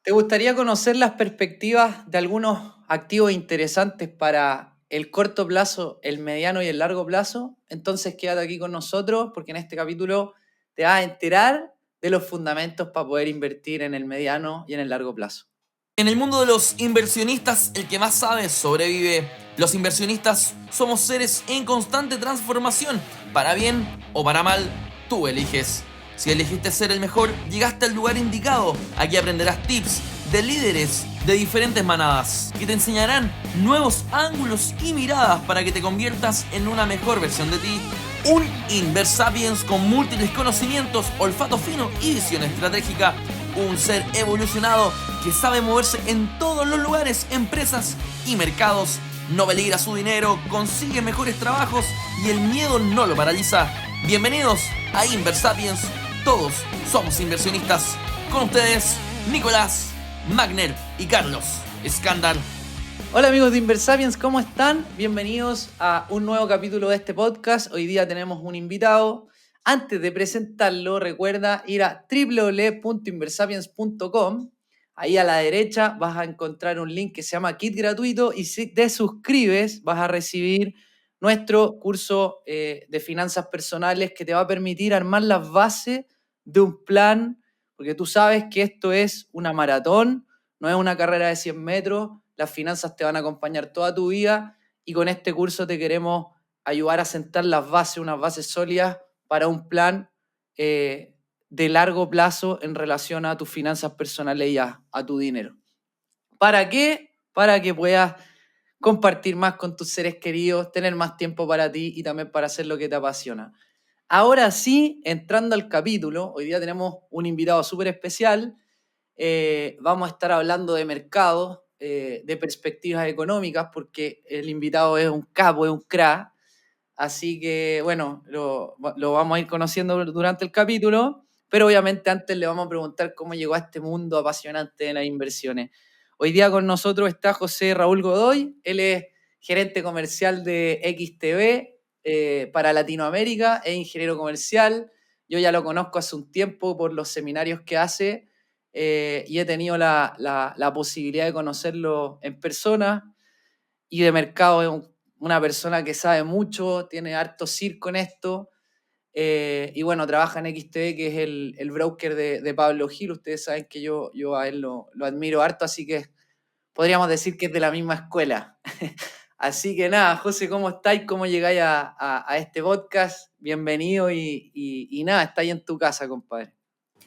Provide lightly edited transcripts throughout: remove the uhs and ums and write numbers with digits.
¿Te gustaría conocer las perspectivas de algunos activos interesantes para el corto plazo, el mediano y el largo plazo? Entonces quédate aquí con nosotros porque en este capítulo te vas a enterar de los fundamentos para poder invertir en el mediano y en el largo plazo. En el mundo de los inversionistas, el que más sabe sobrevive. Los inversionistas somos seres en constante transformación. Para bien o para mal, tú eliges. Si elegiste ser el mejor, llegaste al lugar indicado. Aquí aprenderás tips de líderes de diferentes manadas que te enseñarán nuevos ángulos y miradas para que te conviertas en una mejor versión de ti. Un Inversapiens con múltiples conocimientos, olfato fino y visión estratégica. Un ser evolucionado que sabe moverse en todos los lugares, empresas y mercados. No peligra su dinero, consigue mejores trabajos y el miedo no lo paraliza. Bienvenidos a Inversapiens. Todos somos inversionistas. Con ustedes, Nicolás, Magner y Carlos Escándar. Hola amigos de Inversapiens, ¿cómo están? Bienvenidos a un nuevo capítulo de este podcast. Hoy día tenemos un invitado. Antes de presentarlo, recuerda ir a www.inversapiens.com. Ahí a la derecha vas a encontrar un link que se llama Kit Gratuito y si te suscribes vas a recibir nuestro curso de finanzas personales que te va a permitir armar las bases de un plan, porque tú sabes que esto es una maratón, no es una carrera de 100 metros. Las finanzas te van a acompañar toda tu vida y con este curso te queremos ayudar a sentar las bases, unas bases sólidas para un plan de largo plazo en relación a tus finanzas personales y a tu dinero. ¿Para qué? Para que puedas compartir más con tus seres queridos, tener más tiempo para ti y también para hacer lo que te apasiona. Ahora sí, entrando al capítulo, hoy día tenemos un invitado súper especial. Vamos a estar hablando de mercado, de perspectivas económicas, porque el invitado es un capo, es un crack. Así que, bueno, lo vamos a ir conociendo durante el capítulo, pero obviamente antes le vamos a preguntar cómo llegó a este mundo apasionante de las inversiones. Hoy día con nosotros está José Raúl Godoy, él es gerente comercial de XTV para Latinoamérica, es ingeniero comercial. Yo ya lo conozco hace un tiempo por los seminarios que hace y he tenido la posibilidad de conocerlo en persona y de mercado. Es una persona que sabe mucho, tiene harto circo en esto. Y bueno, trabaja en XTB, que es el broker de Pablo Gil. Ustedes saben que yo a él lo admiro harto, así que podríamos decir que es de la misma escuela. Así que nada, José, ¿cómo estáis? ¿Cómo llegáis a este podcast? Bienvenido y nada, estáis en tu casa, compadre.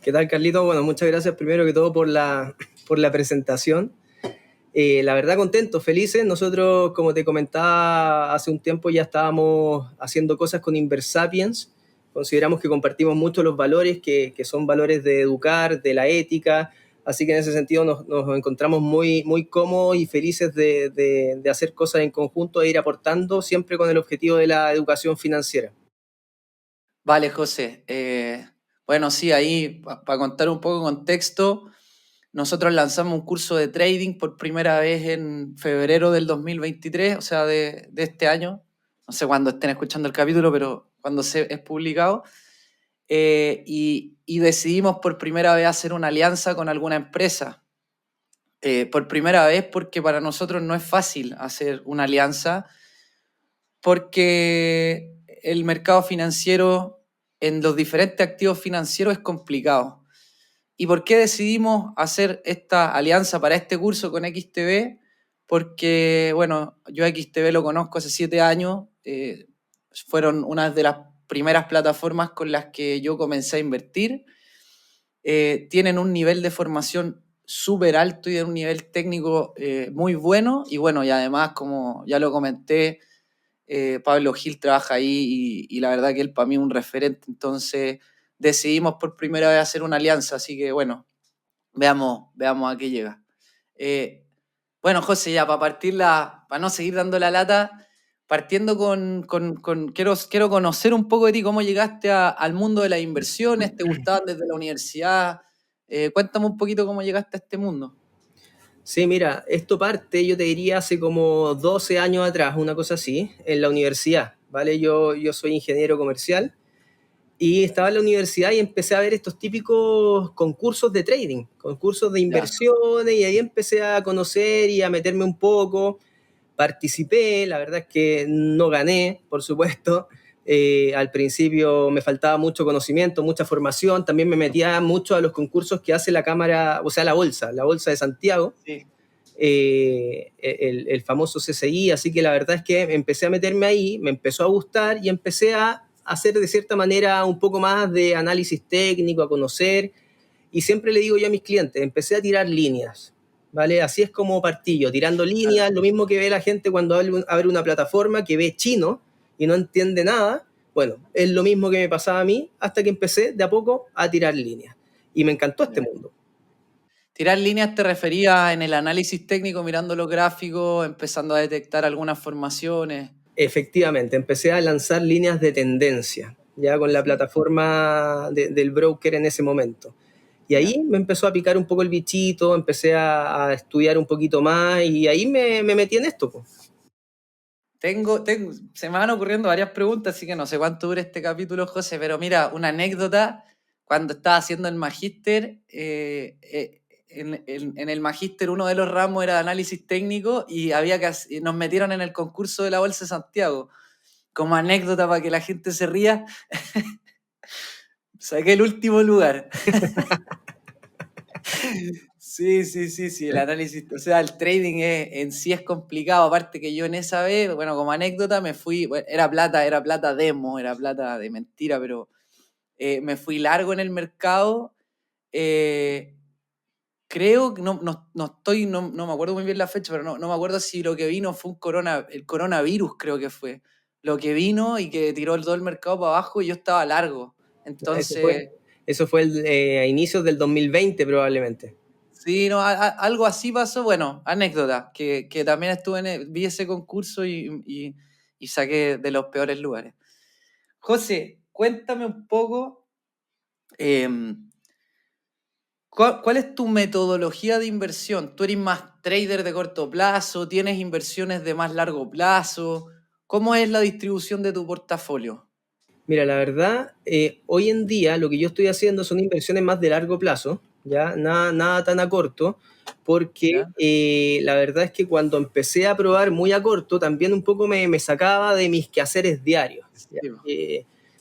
¿Qué tal, Carlito? Bueno, muchas gracias primero que todo por la presentación. La verdad, contento, felices. Nosotros, como te comentaba, hace un tiempo ya estábamos haciendo cosas con Inversapiens. Consideramos que compartimos mucho los valores, que son valores de educar, de la ética. Así que en ese sentido nos encontramos muy, muy cómodos y felices de hacer cosas en conjunto e ir aportando siempre con el objetivo de la educación financiera. Vale, José. Bueno, sí, ahí para contar un poco de contexto, nosotros lanzamos un curso de trading por primera vez en febrero del 2023, o sea, de este año. No sé cuándo estén escuchando el capítulo, pero cuando es publicado. Y decidimos por primera vez hacer una alianza con alguna empresa. Por primera vez porque para nosotros no es fácil hacer una alianza, porque el mercado financiero en los diferentes activos financieros es complicado. ¿Y por qué decidimos hacer esta alianza para este curso con XTB? Porque, bueno, yo a XTB lo conozco hace 7 años, fueron una de las primeras plataformas con las que yo comencé a invertir. Tienen un nivel de formación súper alto y un nivel técnico muy bueno. Y bueno, y además, como ya lo comenté, Pablo Gil trabaja ahí y la verdad que él para mí es un referente. Entonces decidimos por primera vez hacer una alianza. Así que bueno, veamos a qué llega. Bueno, José, ya para no seguir dando la lata, partiendo quiero conocer un poco de ti, cómo llegaste al mundo de las inversiones, ¿te gustaban desde la universidad? Cuéntame un poquito cómo llegaste a este mundo. Sí, mira, esto parte, yo te diría, hace como 12 años atrás, una cosa así, en la universidad, ¿vale? Yo soy ingeniero comercial Y estaba en la universidad y empecé a ver estos típicos concursos de trading, concursos de Ya. inversiones, y ahí empecé a conocer y a meterme un poco. Participé, la verdad es que no gané, por supuesto. Al principio me faltaba mucho conocimiento, mucha formación. También me metía mucho a los concursos que hace la Cámara, o sea, la Bolsa de Santiago, Sí. el famoso CCI. Así que la verdad es que empecé a meterme ahí, me empezó a gustar y empecé a hacer de cierta manera un poco más de análisis técnico, a conocer. Y siempre le digo yo a mis clientes, empecé a tirar líneas, ¿vale? Así es como partí yo, tirando líneas, lo mismo que ve la gente cuando abre una plataforma, que ve chino y no entiende nada. Bueno, es lo mismo que me pasaba a mí hasta que empecé de a poco a tirar líneas. Y me encantó este Ya. mundo. Tirar líneas te refería en el análisis técnico, mirando los gráficos, empezando a detectar algunas formaciones. Efectivamente, empecé a lanzar líneas de tendencia, ya con la Sí. plataforma del broker en ese momento. Y Ya. ahí me empezó a picar un poco el bichito, empecé a estudiar un poquito más y ahí me metí en esto, po. Se me van ocurriendo varias preguntas, así que no sé cuánto dure este capítulo, José, pero mira, una anécdota, cuando estaba haciendo el magíster, en el magíster uno de los ramos era de análisis técnico y y nos metieron en el concurso de la Bolsa de Santiago. Como anécdota para que la gente se ría, saqué el último lugar. Sí, sí, sí, sí, el análisis, o sea, el trading en sí es complicado, aparte que yo en esa vez, bueno, como anécdota me fui, bueno, era plata demo, era plata de mentira, pero me fui largo en el mercado, eh, creo que no me acuerdo muy bien la fecha, pero no me acuerdo si lo que vino fue el coronavirus, creo que fue, lo que vino y que tiró todo el mercado para abajo y yo estaba largo, Eso fue, entonces... eso fue a inicios del 2020 probablemente. Sí, no, algo así pasó. Bueno, anécdota, que también vi ese concurso y saqué de los peores lugares. José, cuéntame un poco, em, ¿cuál es tu metodología de inversión? ¿Tú eres más trader de corto plazo? ¿Tienes inversiones de más largo plazo? ¿Cómo es la distribución de tu portafolio? Mira, la verdad, hoy en día lo que yo estoy haciendo son inversiones más de largo plazo, ¿ya? Nada tan a corto, porque ¿Ya? la verdad es que cuando empecé a probar muy a corto, también un poco me sacaba de mis quehaceres diarios, ¿ya? Sí, po.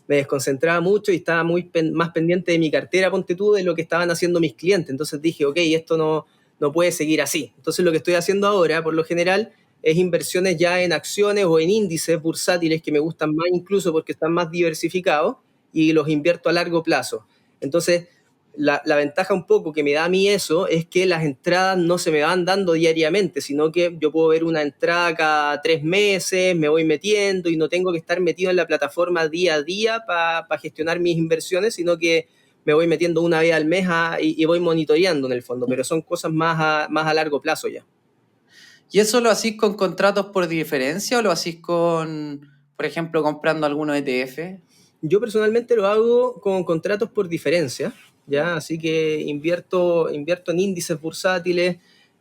Me desconcentraba mucho y estaba más pendiente de mi cartera, ponte tú, de lo que estaban haciendo mis clientes. Entonces dije, ok, esto no puede seguir así. Entonces lo que estoy haciendo ahora, por lo general, es inversiones ya en acciones o en índices bursátiles que me gustan más incluso porque están más diversificados y los invierto a largo plazo. Entonces, la ventaja un poco que me da a mí eso es que las entradas no se me van dando diariamente, sino que yo puedo ver una entrada cada 3 meses, me voy metiendo y no tengo que estar metido en la plataforma día a día para gestionar mis inversiones, sino que me voy metiendo una vez al mes y voy monitoreando en el fondo, pero son cosas más a largo plazo ya. ¿Y eso lo hacís con contratos por diferencia o lo hacís con, por ejemplo, comprando algunos ETF? Yo personalmente lo hago con contratos por diferencia, ¿ya? Así que invierto en índices bursátiles,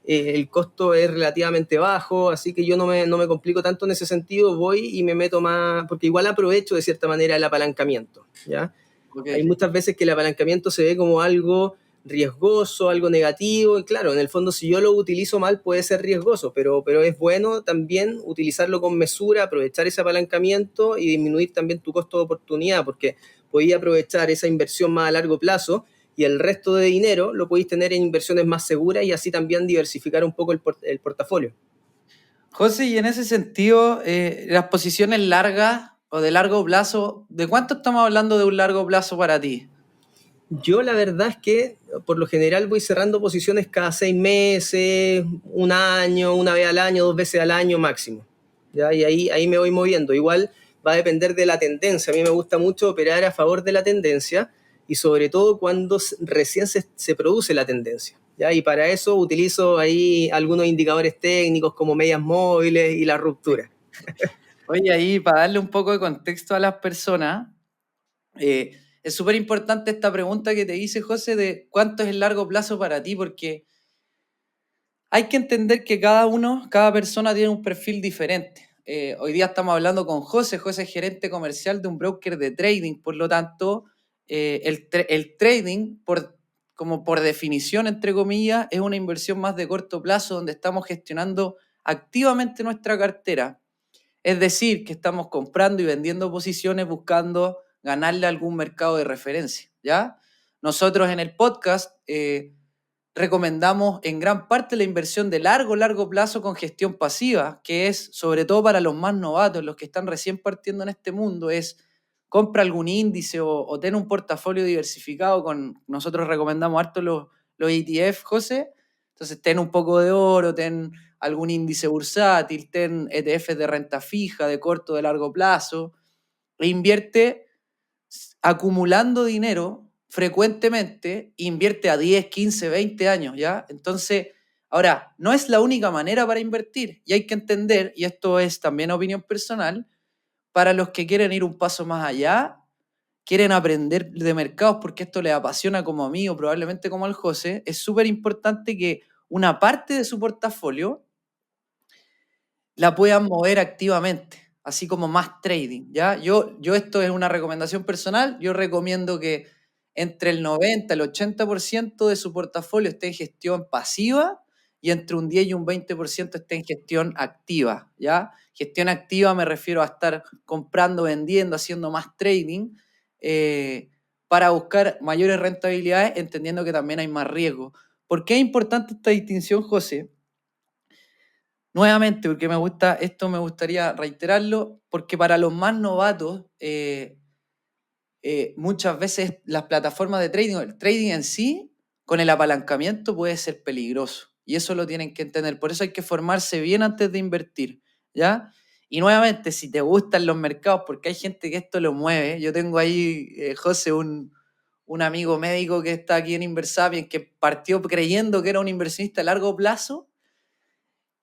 el costo es relativamente bajo, así que yo no me complico tanto en ese sentido, voy y me meto más, porque igual aprovecho de cierta manera el apalancamiento, ¿ya? Ok. Hay muchas veces que el apalancamiento se ve como algo riesgoso, algo negativo, y claro, en el fondo si yo lo utilizo mal puede ser riesgoso, pero es bueno también utilizarlo con mesura, aprovechar ese apalancamiento y disminuir también tu costo de oportunidad, porque podéis aprovechar esa inversión más a largo plazo y el resto de dinero lo podéis tener en inversiones más seguras y así también diversificar un poco el portafolio. José, y en ese sentido, las posiciones largas o de largo plazo, ¿de cuánto estamos hablando de un largo plazo para ti? Yo la verdad es que por lo general voy cerrando posiciones cada 6 meses, un año, una vez al año, 2 veces al año máximo. ¿Ya? Y ahí me voy moviendo. Igual va a depender de la tendencia. A mí me gusta mucho operar a favor de la tendencia y sobre todo cuando recién se produce la tendencia. ¿Ya? Y para eso utilizo ahí algunos indicadores técnicos como medias móviles y la ruptura. Oye, ahí para darle un poco de contexto a las personas, es súper importante esta pregunta que te hice, José, de cuánto es el largo plazo para ti, porque hay que entender que cada persona tiene un perfil diferente. hoy día estamos hablando con José. José es gerente comercial de un broker de trading, por lo tanto, el trading, como por definición, entre comillas, es una inversión más de corto plazo donde estamos gestionando activamente nuestra cartera. Es decir, que estamos comprando y vendiendo posiciones buscando ganarle a algún mercado de referencia, ¿ya? Nosotros en el podcast recomendamos en gran parte la inversión de largo plazo con gestión pasiva, que es sobre todo para los más novatos, los que están recién partiendo en este mundo, es compra algún índice o ten un portafolio diversificado nosotros recomendamos harto los ETF, José. Entonces ten un poco de oro, ten algún índice bursátil, ten ETFs de renta fija, de corto, de largo plazo, e invierte acumulando dinero frecuentemente, invierte a 10, 15, 20 años, ¿ya? Entonces, ahora, no es la única manera para invertir y hay que entender, y esto es también opinión personal, para los que quieren ir un paso más allá, quieren aprender de mercados porque esto les apasiona como a mí o probablemente como al José, es súper importante que una parte de su portafolio la puedan mover activamente, así como más trading, ¿ya? Yo esto es una recomendación personal, yo recomiendo que entre el 90 y el 80% de su portafolio esté en gestión pasiva y entre un 10 y un 20% esté en gestión activa, ¿ya? Gestión activa me refiero a estar comprando, vendiendo, haciendo más trading para buscar mayores rentabilidades, entendiendo que también hay más riesgo. ¿Por qué es importante esta distinción, José? Nuevamente, porque me gustaría reiterarlo, porque para los más novatos, muchas veces las plataformas de trading, el trading en sí, con el apalancamiento puede ser peligroso. Y eso lo tienen que entender. Por eso hay que formarse bien antes de invertir, ¿ya? Y nuevamente, si te gustan los mercados, porque hay gente que esto lo mueve. Yo tengo ahí, José, un amigo médico que está aquí en Inversapien, que partió creyendo que era un inversionista a largo plazo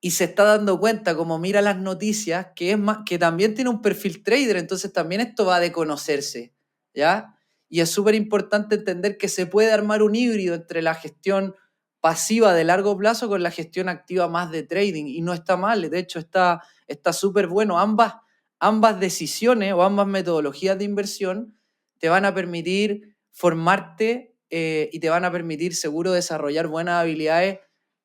y se está dando cuenta, como mira las noticias, que, que también tiene un perfil trader, entonces también esto va de conocerse, ¿ya? Y es súper importante entender que se puede armar un híbrido entre la gestión pasiva de largo plazo con la gestión activa más de trading, y no está mal, de hecho está súper bueno. Ambas decisiones o ambas metodologías de inversión te van a permitir formarte y te van a permitir seguro desarrollar buenas habilidades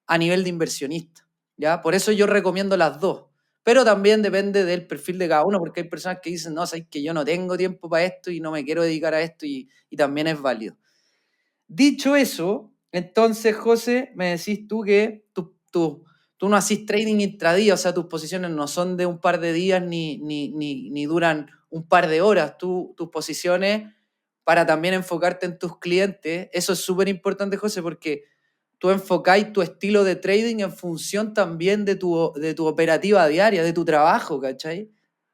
a nivel de inversionista. ¿Ya? Por eso yo recomiendo las dos, pero también depende del perfil de cada uno, porque hay personas que dicen, no, sabes que yo no tengo tiempo para esto y no me quiero dedicar a esto y también es válido. Dicho eso, entonces, José, me decís tú que tú no haces trading intradía, o sea, tus posiciones no son de un par de días ni duran un par de horas. Tus posiciones, para también enfocarte en tus clientes, eso es súper importante, José, porque tú enfocáis tu estilo de trading en función también de tu operativa diaria, de tu trabajo, ¿cachai?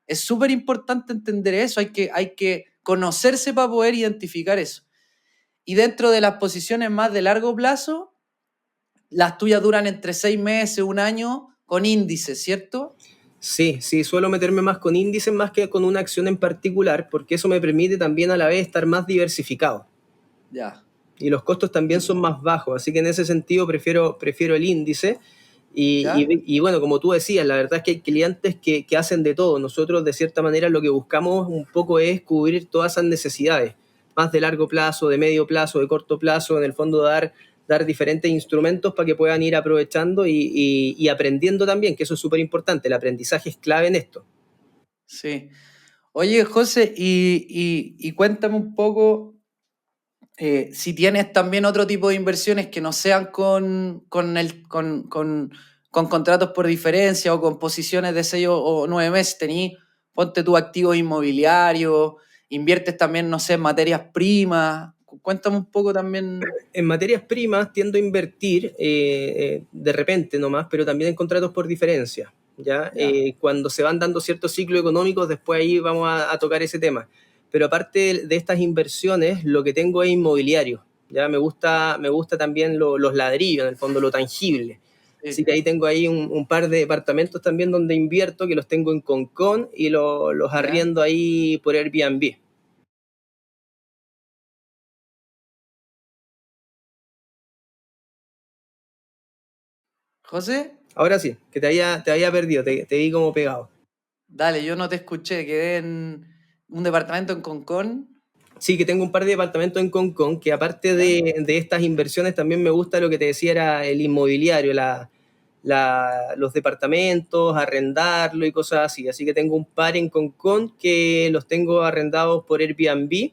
Es súper importante entender eso, hay que conocerse para poder identificar eso. Y dentro de las posiciones más de largo plazo, las tuyas duran entre 6 meses, un año, con índices, ¿cierto? Sí, sí, suelo meterme más con índices más que con una acción en particular, porque eso me permite también a la vez estar más diversificado. Ya. Y los costos también son más bajos, así que en ese sentido prefiero el índice. ¿Ya? Y bueno, como tú decías, la verdad es que hay clientes que hacen de todo. Nosotros, de cierta manera, lo que buscamos un poco es cubrir todas esas necesidades, más de largo plazo, de medio plazo, de corto plazo, en el fondo dar diferentes instrumentos para que puedan ir aprovechando y aprendiendo también, que eso es súper importante. El aprendizaje es clave en esto. Sí. Oye, José, y cuéntame un poco si tienes también otro tipo de inversiones que no sean con contratos por diferencia o con posiciones de 6 o 9 meses. Ponte tu activo inmobiliario, inviertes también, no sé, en materias primas. Cuéntame un poco también. En materias primas tiendo a invertir de repente nomás, pero también en contratos por diferencia. ¿Ya? Ya. Cuando se van dando ciertos ciclos económicos, después ahí vamos a tocar ese tema. Pero aparte de estas inversiones, lo que tengo es inmobiliario. ¿Ya? Me gusta también los ladrillos, en el fondo, lo tangible. Así Sí. que ahí tengo ahí un par de departamentos también donde invierto, que los tengo en Concon y los ¿Ya? arriendo ahí por Airbnb. José, Ahora sí, que te había perdido, te vi como pegado. Dale, yo no te escuché, quedé en un departamento en Concón. Sí, que tengo un par de departamentos en Concón, que aparte ¿Ya? de estas inversiones también me gusta lo que te decía era el inmobiliario, los departamentos, arrendarlo y cosas así. Así que tengo un par en Concón que los tengo arrendados por Airbnb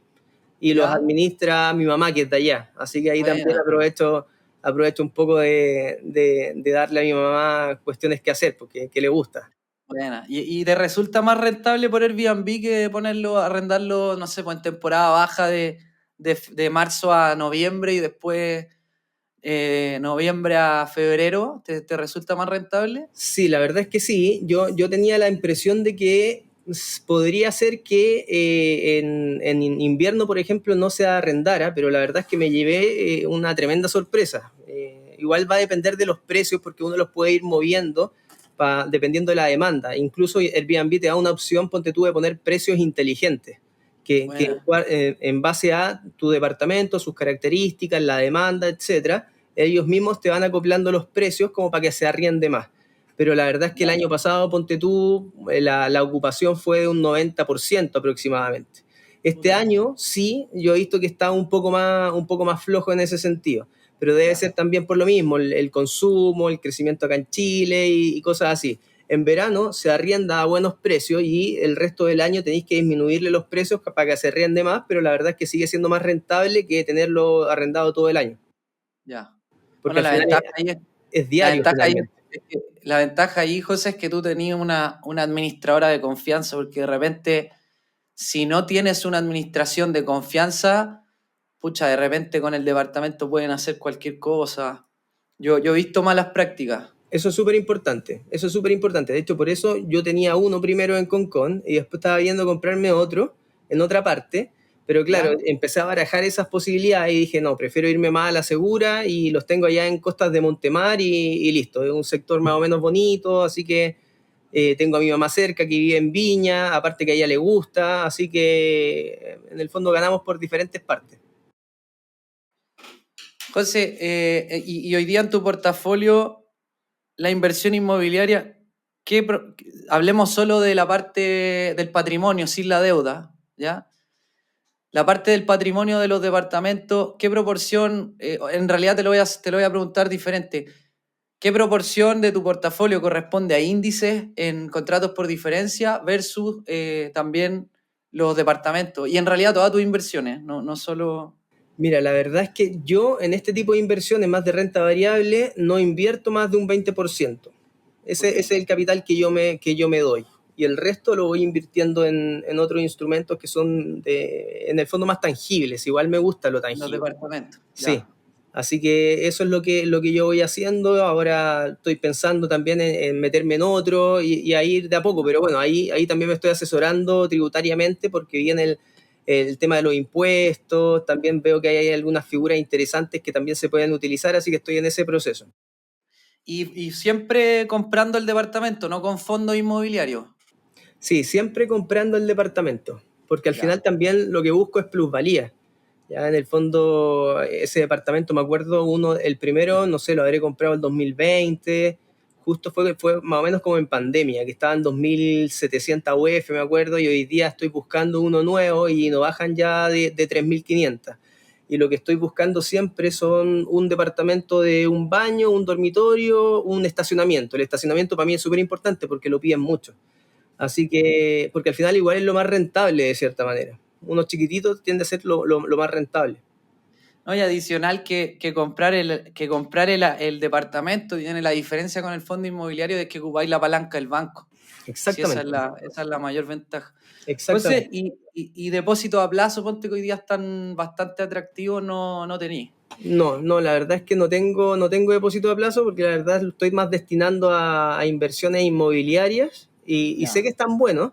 y los ¿Ya? administra mi mamá, que es de allá. Así que ahí también Buena, aprovecho un poco de darle a mi mamá cuestiones que hacer, porque que le gusta. buena. ¿Y te resulta más rentable por Airbnb que ponerlo, arrendarlo, no sé, pues en temporada baja de marzo a noviembre y después noviembre a febrero? ¿Te resulta más rentable? Sí, la verdad es que sí. Yo tenía la impresión de que podría ser que en invierno, por ejemplo, no se arrendara, pero la verdad es que me llevé una tremenda sorpresa. Igual va a depender de los precios porque uno los puede ir moviendo dependiendo de la demanda. Incluso Airbnb te da una opción, ponte tú, de poner precios inteligentes, Buena. en base a tu departamento, sus características, la demanda, etcétera, ellos mismos te van acoplando los precios como para que se arriende más. Pero la verdad es que el Ya. año pasado, ponte tú, la ocupación fue de un 90% aproximadamente. Este Puta. año sí, yo he visto que está un poco más flojo en ese sentido, pero debe Ya. ser también por lo mismo, el consumo, el crecimiento acá en Chile y cosas así. En verano se arrienda a buenos precios y el resto del año tenéis que disminuirle los precios para que se arriende más, pero la verdad es que sigue siendo más rentable que tenerlo arrendado todo el año, Ya. porque Bueno, al final es la diario ventaja ahí finalmente. es que, la ventaja ahí, José, es que tú tenías una administradora de confianza, porque de repente, si no tienes una administración de confianza, pucha, de repente con el departamento pueden hacer cualquier cosa. Yo he visto malas prácticas. Eso es súper importante, eso es súper importante. De hecho, por eso yo tenía uno primero en Concón y después estaba viendo comprarme otro en otra parte, pero claro, ¿Ya? empecé a barajar esas posibilidades y dije, no, prefiero irme más a la segura y los tengo allá en Costas de Montemar y listo, es un sector más o menos bonito, así que tengo a mi mamá cerca que vive en Viña, aparte que a ella le gusta, así que en el fondo ganamos por diferentes partes. José, y hoy día en tu portafolio, la inversión inmobiliaria, hablemos solo de la parte del patrimonio, sin la deuda, ¿ya? La parte del patrimonio de los departamentos, ¿qué proporción, en realidad te lo voy a preguntar diferente, qué proporción de tu portafolio corresponde a índices en contratos por diferencia versus también los departamentos? Y en realidad todas tus inversiones, no solo... Mira, la verdad es que yo en este tipo de inversiones más de renta variable no invierto más de un 20%. Ok, Ese es el capital que yo me doy. Y el resto lo voy invirtiendo en otros instrumentos que son en el fondo más tangibles. Igual me gusta lo los tangible. departamentos, Sí. ya. Así que eso es lo que yo voy haciendo. Ahora estoy pensando también en meterme en otro y a ir de a poco. Pero bueno, ahí también me estoy asesorando tributariamente porque viene el tema de los impuestos. También veo que hay algunas figuras interesantes que también se pueden utilizar, así que estoy en ese proceso. Y siempre comprando el departamento, no con fondos inmobiliarios. Sí, siempre comprando el departamento, porque al Ya. final también lo que busco es plusvalía. Ya en el fondo, ese departamento, me acuerdo, el primero, no sé, lo habré comprado en 2020, justo fue más o menos como en pandemia, que estaba en 2.700 UF, me acuerdo, y hoy día estoy buscando uno nuevo y no bajan ya de 3.500. Y lo que estoy buscando siempre son un departamento de un baño, un dormitorio, un estacionamiento. El estacionamiento para mí es súper importante porque lo piden mucho. Así que, porque al final igual es lo más rentable de cierta manera. Unos chiquititos tiende a ser lo más rentable. ¿No? Y adicional que comprar el departamento tiene la diferencia con el fondo inmobiliario de que ocupáis la palanca del banco. Sí, esa es Exactamente, la mayor ventaja. José, exactamente. y depósitos a plazo, ponte que hoy día están bastante atractivos, no tenéis. No, la verdad es que no tengo depósito a plazo porque la verdad lo estoy más destinando a inversiones inmobiliarias y sé Ya, que están buenos.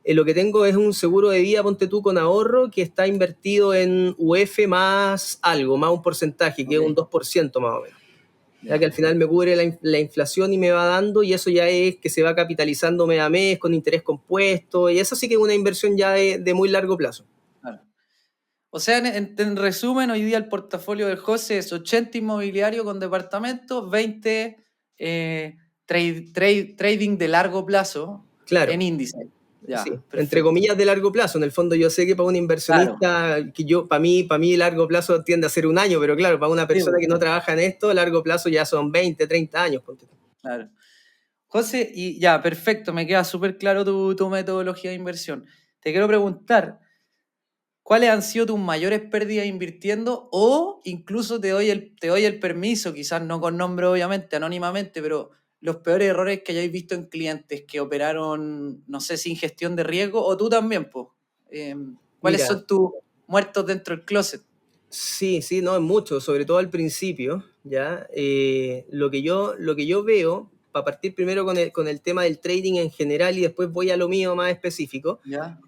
Lo que tengo es un seguro de vida, ponte tú, con ahorro, que está invertido en UF más algo, más un porcentaje, que es un ok, 2% más o menos. Ya que ya. al final me cubre la inflación y me va dando, y eso ya es que se va capitalizando mes a mes con interés compuesto, y eso sí que es una inversión ya de muy largo plazo. Claro. O sea, en resumen, hoy día el portafolio del José es 80 inmobiliario con departamentos, 20 trading de largo plazo. Claro. en índice. Ya, Sí, entre perfecto. comillas de largo plazo. En el fondo yo sé que para un inversionista, para mí largo plazo tiende a ser un año, pero claro, para una Sí, persona pues, que no trabaja en esto, largo plazo ya son 20, 30 años. Ponte tú. claro. José, y ya, perfecto, me queda súper claro tu metodología de inversión. Te quiero preguntar, ¿cuáles han sido tus mayores pérdidas invirtiendo? O incluso te doy el permiso, quizás no con nombre obviamente, anónimamente, pero los peores errores que hayáis visto en clientes que operaron, no sé, sin gestión de riesgo, o tú también, pues. ¿Cuáles Mira, son tus muertos dentro del closet? sí, sí, no es mucho, sobre todo al principio, ¿ya? Lo que yo veo, para partir primero con el tema del trading en general y después voy a lo mío más específico, ¿Ya?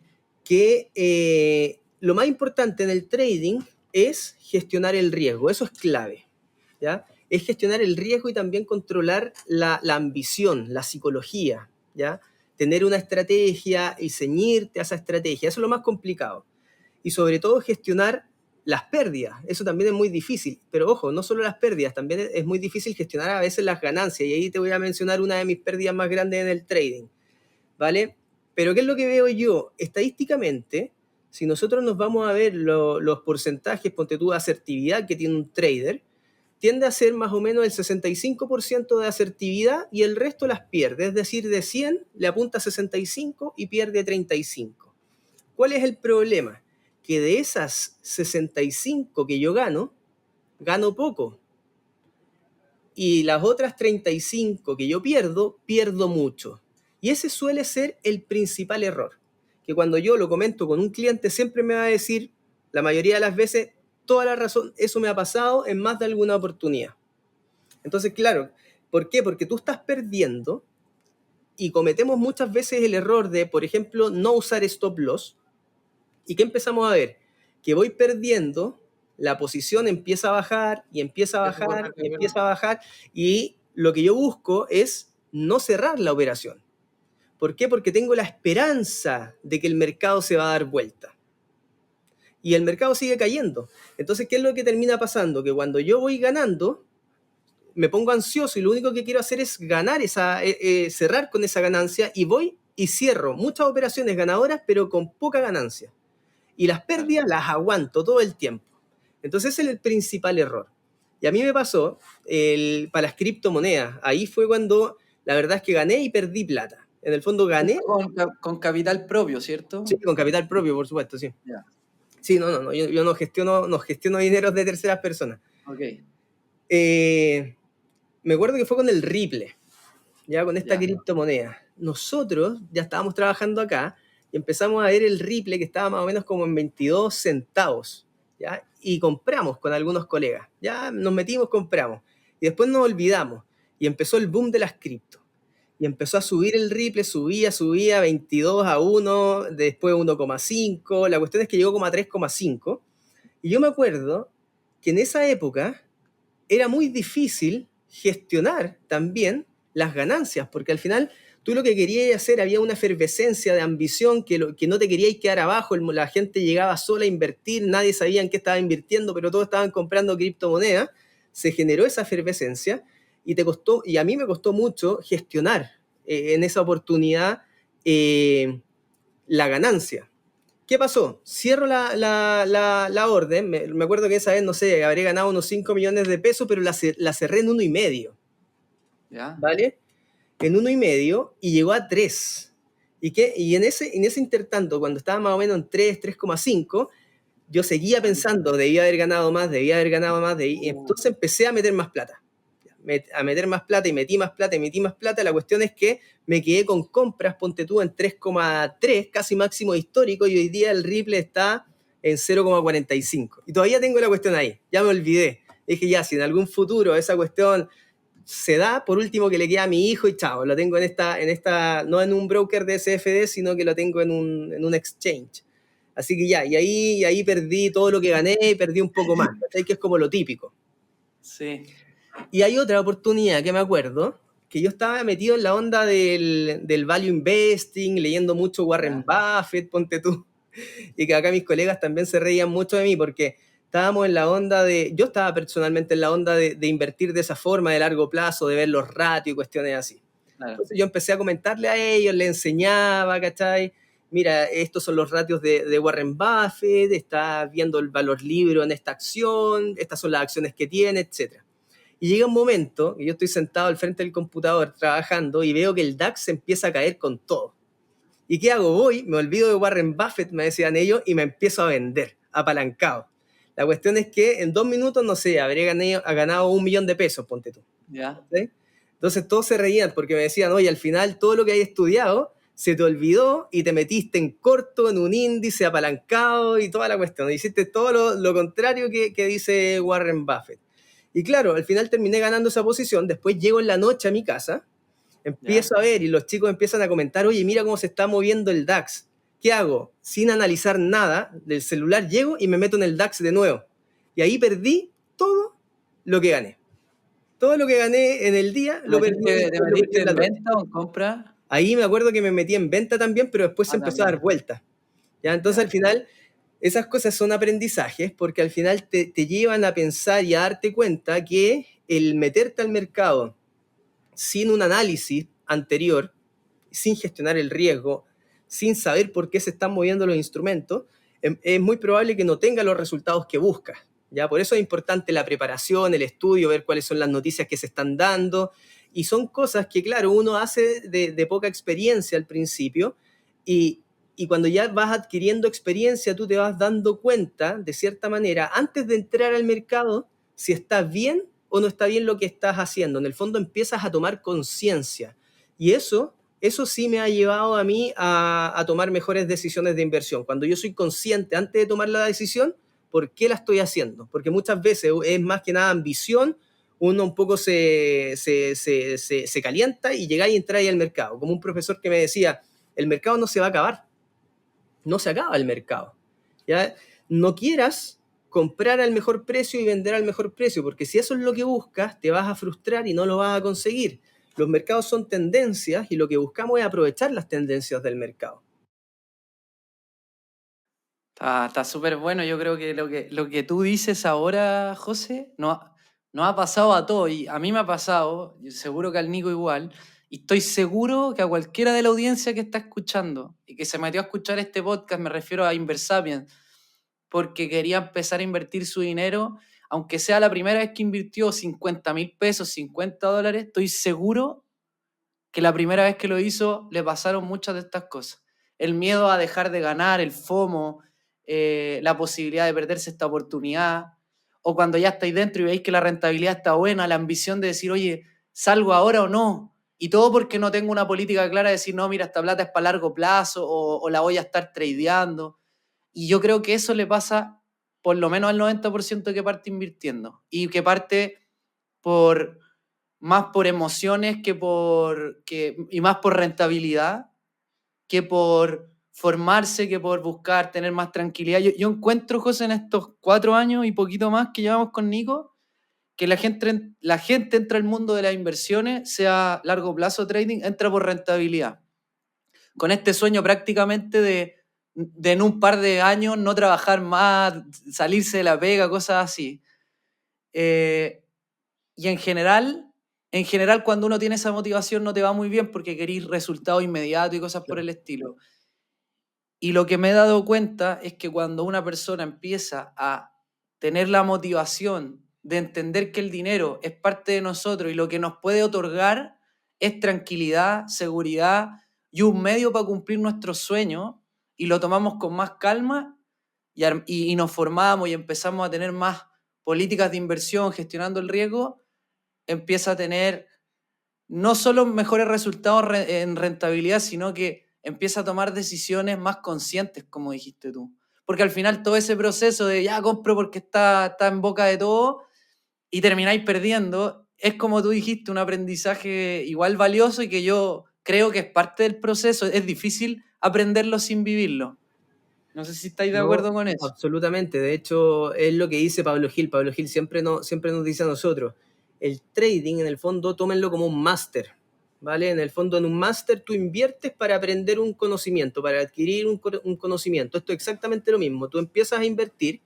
que lo más importante en el trading es gestionar el riesgo, eso es clave, ¿ya? Es gestionar el riesgo y también controlar la ambición, la psicología, ¿ya? Tener una estrategia y ceñirte a esa estrategia, eso es lo más complicado. Y sobre todo gestionar las pérdidas, eso también es muy difícil, pero ojo, no solo las pérdidas, también es muy difícil gestionar a veces las ganancias, y ahí te voy a mencionar una de mis pérdidas más grandes en el trading, ¿vale? Pero ¿qué es lo que veo yo? Estadísticamente, si nosotros nos vamos a ver los porcentajes, ponte tú, de asertividad que tiene un trader, tiende a ser más o menos el 65% de asertividad y el resto las pierde. Es decir, de 100 le apunta 65 y pierde 35. ¿Cuál es el problema? Que de esas 65 que yo gano poco. Y las otras 35 que yo pierdo mucho. Y ese suele ser el principal error. Que cuando yo lo comento con un cliente siempre me va a decir, la mayoría de las veces, toda la razón, eso me ha pasado en más de alguna oportunidad. Entonces, claro, ¿por qué? Porque tú estás perdiendo y cometemos muchas veces el error de, por ejemplo, no usar stop loss. ¿Y qué empezamos a ver? Que voy perdiendo, la posición empieza a bajar y empieza a Eso bajar correcto, y es verdad. empieza a bajar y lo que yo busco es no cerrar la operación. ¿Por qué? Porque tengo la esperanza de que el mercado se va a dar vuelta. Y el mercado sigue cayendo. Entonces, ¿qué es lo que termina pasando? Que cuando yo voy ganando, me pongo ansioso y lo único que quiero hacer es ganar cerrar con esa ganancia y voy y cierro muchas operaciones ganadoras, pero con poca ganancia. Y las Claro. pérdidas las aguanto todo el tiempo. Entonces ese es el principal error. Y a mí me pasó para las criptomonedas. Ahí fue cuando la verdad es que gané y perdí plata. En el fondo gané, Con capital propio, sí, ¿cierto? con capital propio, por supuesto, sí. Ya, Sí, no, yo no gestiono dineros de terceras personas. ok, Me acuerdo que fue con el Ripple, ya con esta ya. criptomoneda. Nosotros ya estábamos trabajando acá y empezamos a ver el Ripple que estaba más o menos como en 22 centavos, ¿ya? Y compramos con algunos colegas, ya nos metimos, compramos. Y después nos olvidamos y empezó el boom de las cripto. Y empezó a subir el Ripple, subía, 22 a 1, después 1,5, la cuestión es que llegó como a 3,5. Y yo me acuerdo que en esa época era muy difícil gestionar también las ganancias, porque al final tú lo que querías hacer, había una efervescencia de ambición que no te queríais quedar abajo, la gente llegaba sola a invertir, nadie sabía en qué estaba invirtiendo, pero todos estaban comprando criptomonedas, se generó esa efervescencia y a mí me costó mucho gestionar en esa oportunidad la ganancia. ¿Qué pasó? Cierro la orden. Me acuerdo que esa vez, no sé, habré ganado unos 5 millones de pesos, pero la cerré en 1,5, ¿Ya? ¿vale? En 1,5 y llegó a 3. Y en ese intertanto, cuando estaba más o menos en 3,5, yo seguía pensando, debía haber ganado más, y entonces empecé a meter más plata. A meter más plata y metí más plata y metí más plata. La cuestión es que me quedé con compras, ponte tú, en 3,3, casi máximo histórico, y hoy día el Ripple está en 0,45. Y todavía tengo la cuestión ahí, ya me olvidé. Dije, ya, si en algún futuro esa cuestión se da, por último que le queda a mi hijo y chao, lo tengo no en un broker de CFD, sino que lo tengo en un exchange. Así que ya, y ahí perdí todo lo que gané y perdí un poco más, ¿sabes? Que es como lo típico. Sí. Y hay otra oportunidad que me acuerdo, que yo estaba metido en la onda del value investing, leyendo mucho Warren Buffett, ponte tú, y que acá mis colegas también se reían mucho de mí porque estábamos en la onda yo estaba personalmente en la onda de invertir de esa forma, de largo plazo, de ver los ratios y cuestiones así. claro. Entonces yo empecé a comentarle a ellos, les enseñaba, ¿cachai? Mira, estos son los ratios de Warren Buffett, está viendo el valor libre en esta acción, estas son las acciones que tiene, etcétera. Y llega un momento que yo estoy sentado al frente del computador trabajando y veo que el DAX se empieza a caer con todo. ¿Y qué hago? Voy, me olvido de Warren Buffett, me decían ellos, y me empiezo a vender, apalancado. La cuestión es que en 2 minutos, no sé, habría ganado $1.000.000, ponte tú. Ya. ¿Sí? Entonces todos se reían porque me decían, oye, al final todo lo que hay estudiado se te olvidó y te metiste en corto, en un índice apalancado y toda la cuestión. Hiciste todo lo contrario que dice Warren Buffett. Y claro, al final terminé ganando esa posición. Después llego en la noche a mi casa, Ya. empiezo a ver y los chicos empiezan a comentar, oye, mira cómo se está moviendo el DAX. ¿Qué hago? Sin analizar nada del celular, llego y me meto en el DAX de nuevo. Y ahí perdí todo lo que gané. Todo lo que gané en el día lo perdí, Te lo perdí metiste en la en noche. venta o en compra? Ahí me acuerdo que me metí en venta también, pero después se empezó a dar También. vueltas. ¿Ya? Entonces Ya. al final esas cosas son aprendizajes porque al final te llevan a pensar y a darte cuenta que el meterte al mercado sin un análisis anterior, sin gestionar el riesgo, sin saber por qué se están moviendo los instrumentos, es muy probable que no tenga los resultados que buscas. ¿Ya? Por eso es importante la preparación, el estudio, ver cuáles son las noticias que se están dando. Y son cosas que, claro, uno hace de poca experiencia al principio y cuando ya vas adquiriendo experiencia, tú te vas dando cuenta, de cierta manera, antes de entrar al mercado, si está bien o no está bien lo que estás haciendo. En el fondo empiezas a tomar conciencia. Y eso sí me ha llevado a mí a tomar mejores decisiones de inversión. Cuando yo soy consciente antes de tomar la decisión, ¿por qué la estoy haciendo? Porque muchas veces es más que nada ambición, uno un poco se calienta y llega y entra ahí al mercado. Como un profesor que me decía, el mercado no se va a acabar, no se acaba el mercado. ¿Ya? No quieras comprar al mejor precio y vender al mejor precio, porque si eso es lo que buscas, te vas a frustrar y no lo vas a conseguir. Los mercados son tendencias y lo que buscamos es aprovechar las tendencias del mercado. Está súper bueno. Yo creo que lo que tú dices ahora, José, no ha pasado a todos. Y a mí me ha pasado, y seguro que al Nico igual. Y estoy seguro que a cualquiera de la audiencia que está escuchando y que se metió a escuchar este podcast, me refiero a Inversapiens, porque quería empezar a invertir su dinero, aunque sea la primera vez que invirtió 50.000 pesos, $50, estoy seguro que la primera vez que lo hizo le pasaron muchas de estas cosas. El miedo a dejar de ganar, el FOMO, la posibilidad de perderse esta oportunidad, o cuando ya estáis dentro y veis que la rentabilidad está buena, la ambición de decir, oye, ¿salgo ahora o no? Y todo porque no tengo una política clara de decir, no, mira, esta plata es para largo plazo o la voy a estar tradeando. Y yo creo que eso le pasa por lo menos al 90% que parte invirtiendo y que parte por más por emociones y más por rentabilidad que por formarse, que por buscar tener más tranquilidad. Yo encuentro, José, en estos 4 años y poquito más que llevamos con Nico, que la gente entra al mundo de las inversiones, sea largo plazo trading, entra por rentabilidad. Con este sueño prácticamente de en un par de años no trabajar más, salirse de la pega, cosas así. Y en general, cuando uno tiene esa motivación no te va muy bien porque querís resultados inmediatos y cosas por Claro. el estilo. Y lo que me he dado cuenta es que cuando una persona empieza a tener la motivación de entender que el dinero es parte de nosotros y lo que nos puede otorgar es tranquilidad, seguridad y un medio para cumplir nuestros sueños, y lo tomamos con más calma y nos formamos y empezamos a tener más políticas de inversión gestionando el riesgo, empieza a tener no solo mejores resultados en rentabilidad, sino que empieza a tomar decisiones más conscientes, como dijiste tú. Porque al final todo ese proceso de ya compro porque está en boca de todo y termináis perdiendo, es como tú dijiste, un aprendizaje igual valioso y que yo creo que es parte del proceso. Es difícil aprenderlo sin vivirlo. No sé si estáis de No, acuerdo con eso. absolutamente. De hecho, es lo que dice Pablo Gil. Pablo Gil siempre nos dice a nosotros, el trading en el fondo tómenlo como un máster, ¿vale? En el fondo en un máster tú inviertes para aprender un conocimiento, para adquirir un conocimiento. Esto es exactamente lo mismo. Tú empiezas a invertir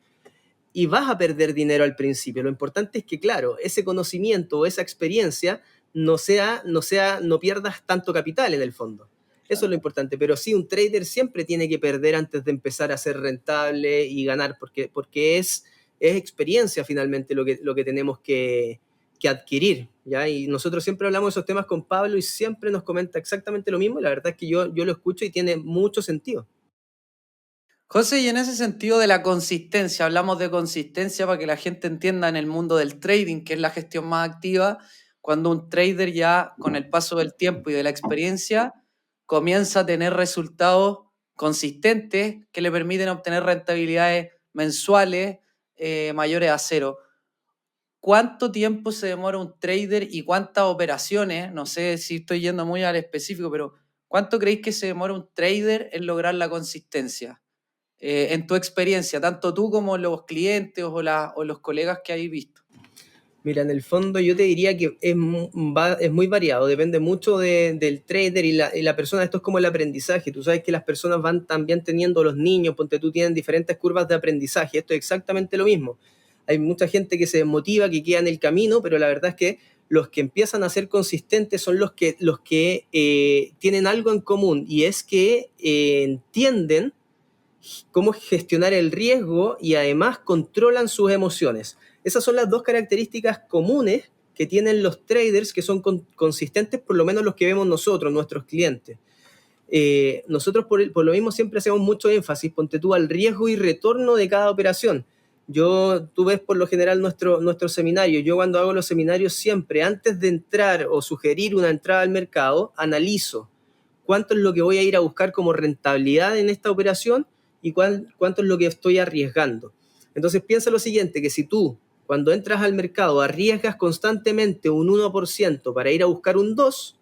y vas a perder dinero al principio. Lo importante es que, claro, ese conocimiento o esa experiencia no pierdas tanto capital en el fondo. Eso es lo importante, pero sí, un trader siempre tiene que perder antes de empezar a ser rentable y ganar, porque es experiencia finalmente lo que tenemos que adquirir, ¿ya? Y nosotros siempre hablamos de esos temas con Pablo y siempre nos comenta exactamente lo mismo, y la verdad es que yo lo escucho y tiene mucho sentido. José, y en ese sentido de la consistencia, hablamos de consistencia para que la gente entienda en el mundo del trading, que es la gestión más activa, cuando un trader ya con el paso del tiempo y de la experiencia comienza a tener resultados consistentes que le permiten obtener rentabilidades mensuales mayores a cero. ¿Cuánto tiempo se demora un trader y cuántas operaciones? No sé si estoy yendo muy al específico, pero ¿cuánto creéis que se demora un trader en lograr la consistencia? En tu experiencia, tanto tú como los clientes o los colegas que habéis visto. Mira, en el fondo yo te diría que es muy variado, depende mucho del trader y la persona. Esto es como el aprendizaje. Tú sabes que las personas van también teniendo, los niños, ponte tú, tienen diferentes curvas de aprendizaje. Esto es exactamente lo mismo. Hay mucha gente que se desmotiva, que queda en el camino, pero la verdad es que los que empiezan a ser consistentes son los que tienen algo en común, y es que entienden cómo gestionar el riesgo y además controlan sus emociones. Esas son las dos características comunes que tienen los traders que son consistentes, por lo menos los que vemos nosotros, nuestros clientes. Nosotros por lo mismo siempre hacemos mucho énfasis, ponte tú, al riesgo y retorno de cada operación. Tú ves por lo general nuestro seminario. Yo cuando hago los seminarios siempre, antes de entrar o sugerir una entrada al mercado, analizo cuánto es lo que voy a ir a buscar como rentabilidad en esta operación y cuánto es lo que estoy arriesgando. Entonces piensa lo siguiente, que si tú cuando entras al mercado arriesgas constantemente un 1% para ir a buscar un 2%,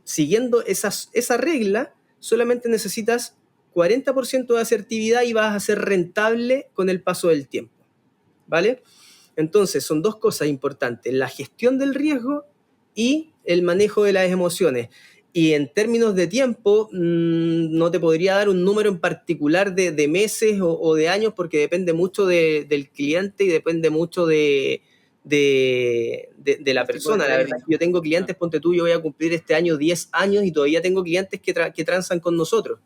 siguiendo esa regla, solamente necesitas 40% de asertividad y vas a ser rentable con el paso del tiempo, ¿vale? Entonces son dos cosas importantes, la gestión del riesgo y el manejo de las emociones. Y en términos de tiempo, no te podría dar un número en particular de meses o de años, porque depende mucho del cliente y depende mucho de la persona. La verdad, yo tengo clientes, ponte tú, yo voy a cumplir este año 10 años y todavía tengo clientes que transan con nosotros,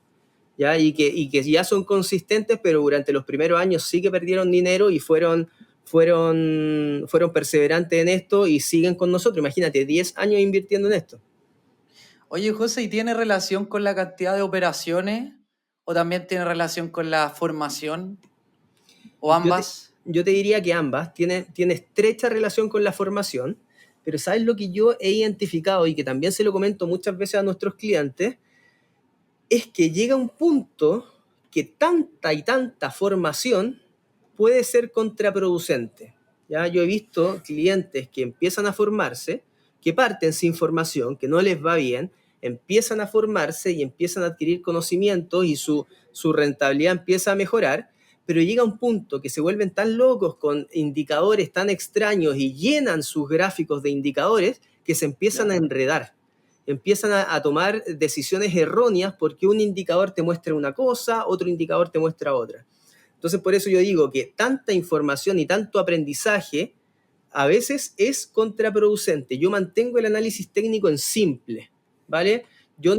¿ya? Y que ya son consistentes, pero durante los primeros años sí que perdieron dinero y fueron perseverantes en esto y siguen con nosotros. Imagínate, 10 años invirtiendo en esto. Oye, José, ¿y tiene relación con la cantidad de operaciones o también tiene relación con la formación? ¿O ambas? Yo te diría que ambas. Tiene estrecha relación con la formación, pero ¿sabes lo que yo he identificado y que también se lo comento muchas veces a nuestros clientes? Es que llega un punto que tanta y tanta formación puede ser contraproducente. ¿Ya? Yo he visto clientes que empiezan a formarse, que parten sin formación, que no les va bien, empiezan a formarse y empiezan a adquirir conocimientos y su rentabilidad empieza a mejorar, pero llega un punto que se vuelven tan locos con indicadores tan extraños y llenan sus gráficos de indicadores que se empiezan a enredar. Empiezan a tomar decisiones erróneas porque un indicador te muestra una cosa, otro indicador te muestra otra. Entonces, por eso yo digo que tanta información y tanto aprendizaje a veces es contraproducente. Yo mantengo el análisis técnico en simple, ¿vale? Yo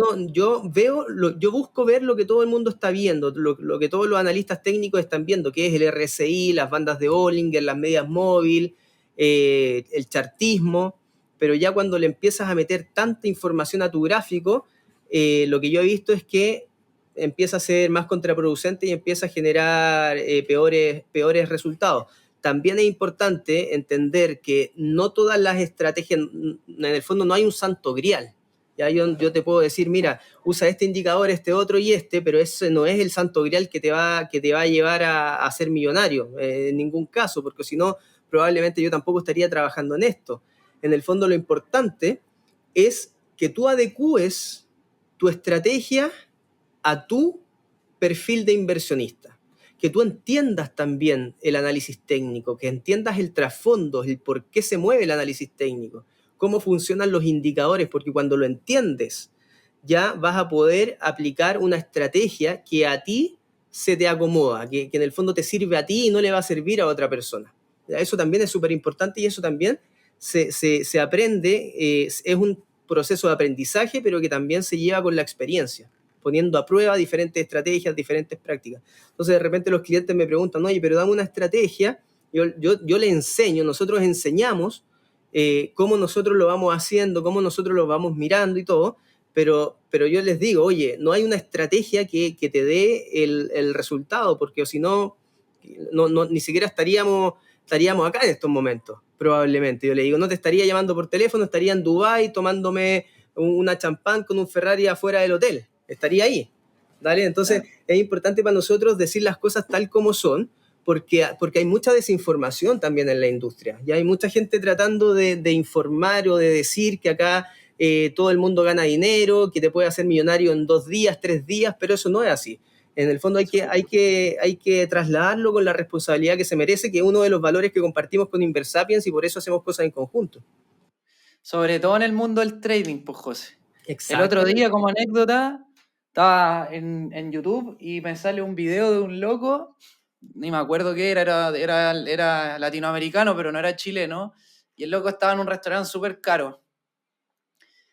busco ver lo que todo el mundo está viendo, lo que todos los analistas técnicos están viendo, que es el RSI, las bandas de Bollinger, las medias móviles, el chartismo, pero ya cuando le empiezas a meter tanta información a tu gráfico, lo que yo he visto es que empieza a ser más contraproducente y empieza a generar peores resultados. También es importante entender que no todas las estrategias, en el fondo no hay un santo grial. ¿Ya? Yo te puedo decir, mira, usa este indicador, este otro y este, pero ese no es el santo grial que te va a llevar a ser millonario, en ningún caso, porque si no, probablemente yo tampoco estaría trabajando en esto. En el fondo lo importante es que tú adecúes tu estrategia a tu perfil de inversionista, que tú entiendas también el análisis técnico, que entiendas el trasfondo, el por qué se mueve el análisis técnico, cómo funcionan los indicadores, porque cuando lo entiendes ya vas a poder aplicar una estrategia que a ti se te acomoda, que en el fondo te sirve a ti y no le va a servir a otra persona. Eso también es súper importante y eso también se aprende, es un proceso de aprendizaje, pero que también se lleva con la experiencia, poniendo a prueba diferentes estrategias, diferentes prácticas. Entonces, de repente los clientes me preguntan, oye, pero dame una estrategia. Yo les enseño, nosotros enseñamos cómo nosotros lo vamos haciendo, cómo nosotros lo vamos mirando y todo, pero yo les digo, oye, no hay una estrategia que te dé el resultado, porque si no, ni siquiera estaríamos acá en estos momentos, probablemente. Yo le digo, no te estaría llamando por teléfono, estaría en Dubái tomándome una champán con un Ferrari afuera del hotel, estaría ahí, ¿vale? Entonces, claro, es importante para nosotros decir las cosas tal como son, porque hay mucha desinformación también en la industria. Ya hay mucha gente tratando de informar o de decir que acá todo el mundo gana dinero, que te puede hacer millonario en 2 días, 3 días, pero eso no es así. En el fondo hay que trasladarlo con la responsabilidad que se merece, que es uno de los valores que compartimos con Inversapiens y por eso hacemos cosas en conjunto. Sobre todo en el mundo del trading, pues, José. Exacto. El otro día, como anécdota, estaba en YouTube y me sale un video de un loco, ni me acuerdo qué era latinoamericano, pero no era chileno, y el loco estaba en un restaurante súper caro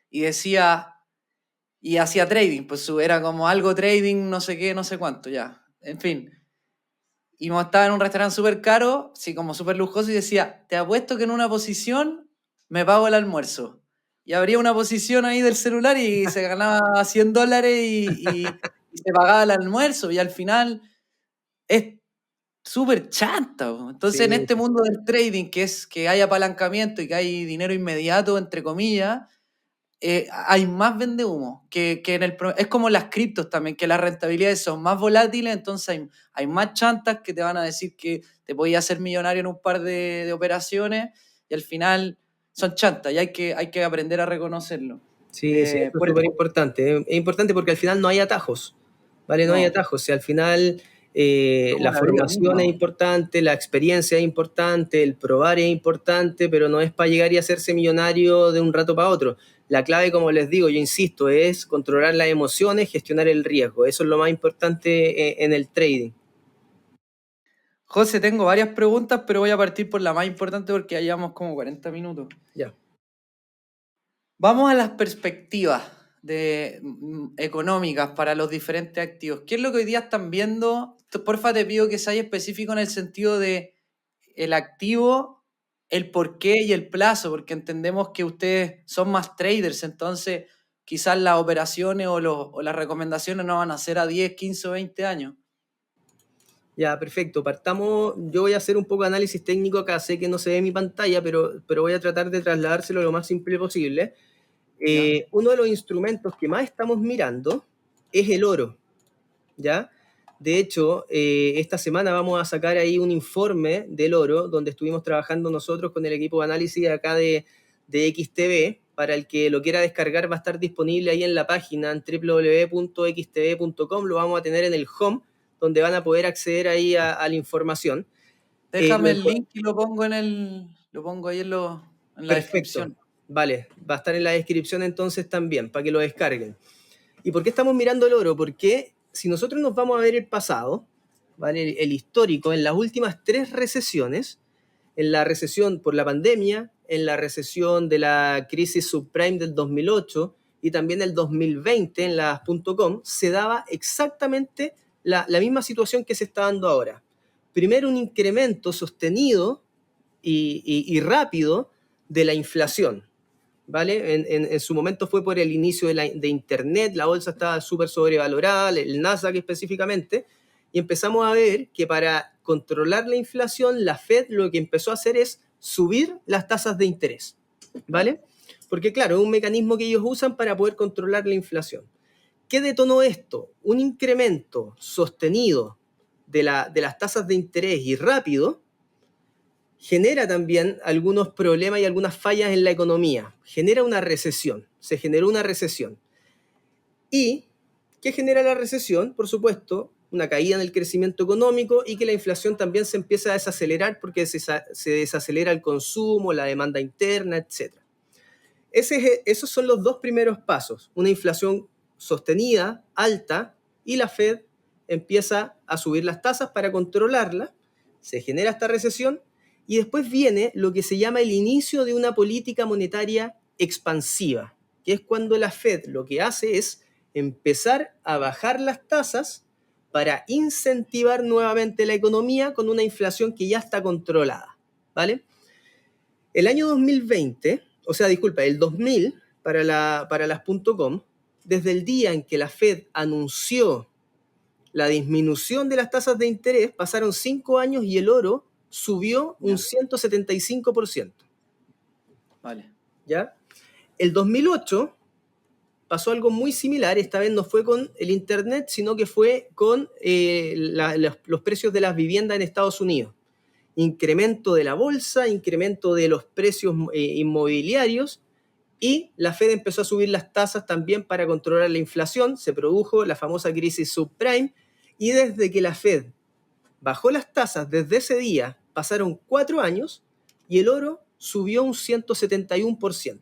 y decía, y hacía trading, pues era como algo trading, no sé qué, no sé cuánto, ya, en fin. Y estaba en un restaurante súper caro, sí, como súper lujoso, y decía, te apuesto que en una posición me pago el almuerzo. Y abría una posición ahí del celular y se ganaba $100 y se pagaba el almuerzo. Y al final es súper chanta. Entonces, Sí, en este sí. mundo del trading, que es que hay apalancamiento y que hay dinero inmediato, entre comillas, hay más vende humo que es como las criptos también, que las rentabilidades son más volátiles, entonces hay más chantas que te van a decir que te podías hacer millonario en un par de operaciones y al final son chantas y hay que aprender a reconocerlo. Sí, sí, eso es súper importante. Es importante porque al final no hay atajos, ¿vale? No hay atajos. Si al final como la la vida formación es misma. importante, la experiencia es importante, el probar es importante, pero no es para llegar y hacerse millonario de un rato para otro. La clave, como les digo, yo insisto, es controlar las emociones, gestionar el riesgo. Eso es lo más importante en el trading. José, tengo varias preguntas, pero voy a partir por la más importante porque ya llevamos como 40 minutos. Ya. Vamos a las perspectivas económicas para los diferentes activos. ¿Qué es lo que hoy día están viendo? Porfa, te pido que sea específico en el sentido de el activo, el porqué y el plazo, porque entendemos que ustedes son más traders, entonces quizás las operaciones o las recomendaciones no van a ser a 10, 15 o 20 años. Ya, perfecto. Partamos. Yo voy a hacer un poco de análisis técnico acá. Sé que no se ve mi pantalla, pero voy a tratar de trasladárselo lo más simple posible. ¿Ya? Uno de los instrumentos que más estamos mirando es el oro, ¿ya? De hecho, esta semana vamos a sacar ahí un informe del oro, donde estuvimos trabajando nosotros con el equipo de análisis acá de XTB. Para el que lo quiera descargar, va a estar disponible ahí en la página en www.xtb.com. Lo vamos a tener en el home, donde van a poder acceder ahí a la información. Déjame el link y lo pongo lo pongo ahí en la Perfecto. descripción. Vale, va a estar en la descripción entonces también, para que lo descarguen. ¿Y por qué estamos mirando el oro? Porque si nosotros nos vamos a ver el pasado, ¿vale? El histórico, en las últimas 3 recesiones, en la recesión por la pandemia, en la recesión de la crisis subprime del 2008 y también el 2020 en las .com, se daba exactamente la misma situación que se está dando ahora. Primero, un incremento sostenido y rápido de la inflación, ¿vale? En su momento fue por el inicio de Internet, la bolsa estaba súper sobrevalorada, el Nasdaq específicamente, y empezamos a ver que para controlar la inflación, la Fed lo que empezó a hacer es subir las tasas de interés, ¿vale? Porque claro, es un mecanismo que ellos usan para poder controlar la inflación. ¿Qué detonó esto? Un incremento sostenido de las tasas de interés y rápido, genera también algunos problemas y algunas fallas en la economía. Genera una recesión. Se generó una recesión. ¿Y qué genera la recesión? Por supuesto, una caída en el crecimiento económico y que la inflación también se empieza a desacelerar porque se desacelera el consumo, la demanda interna, etc. Esos son los 2 primeros pasos. Una inflación sostenida, alta, y la Fed empieza a subir las tasas para controlarla. Se genera esta recesión y después viene lo que se llama el inicio de una política monetaria expansiva, que es cuando la Fed lo que hace es empezar a bajar las tasas para incentivar nuevamente la economía con una inflación que ya está controlada, ¿vale? El año 2020, o sea, disculpa, el 2000 para las .com, desde el día en que la Fed anunció la disminución de las tasas de interés, pasaron 5 años y el oro subió un 175%. Vale. ¿Ya? El 2008 pasó algo muy similar, esta vez no fue con el Internet, sino que fue con los precios de las viviendas en Estados Unidos. Incremento de la bolsa, incremento de los precios inmobiliarios, y la Fed empezó a subir las tasas también para controlar la inflación. Se produjo la famosa crisis subprime, y desde que la Fed bajó las tasas, desde ese día pasaron 4 años y el oro subió un 171%.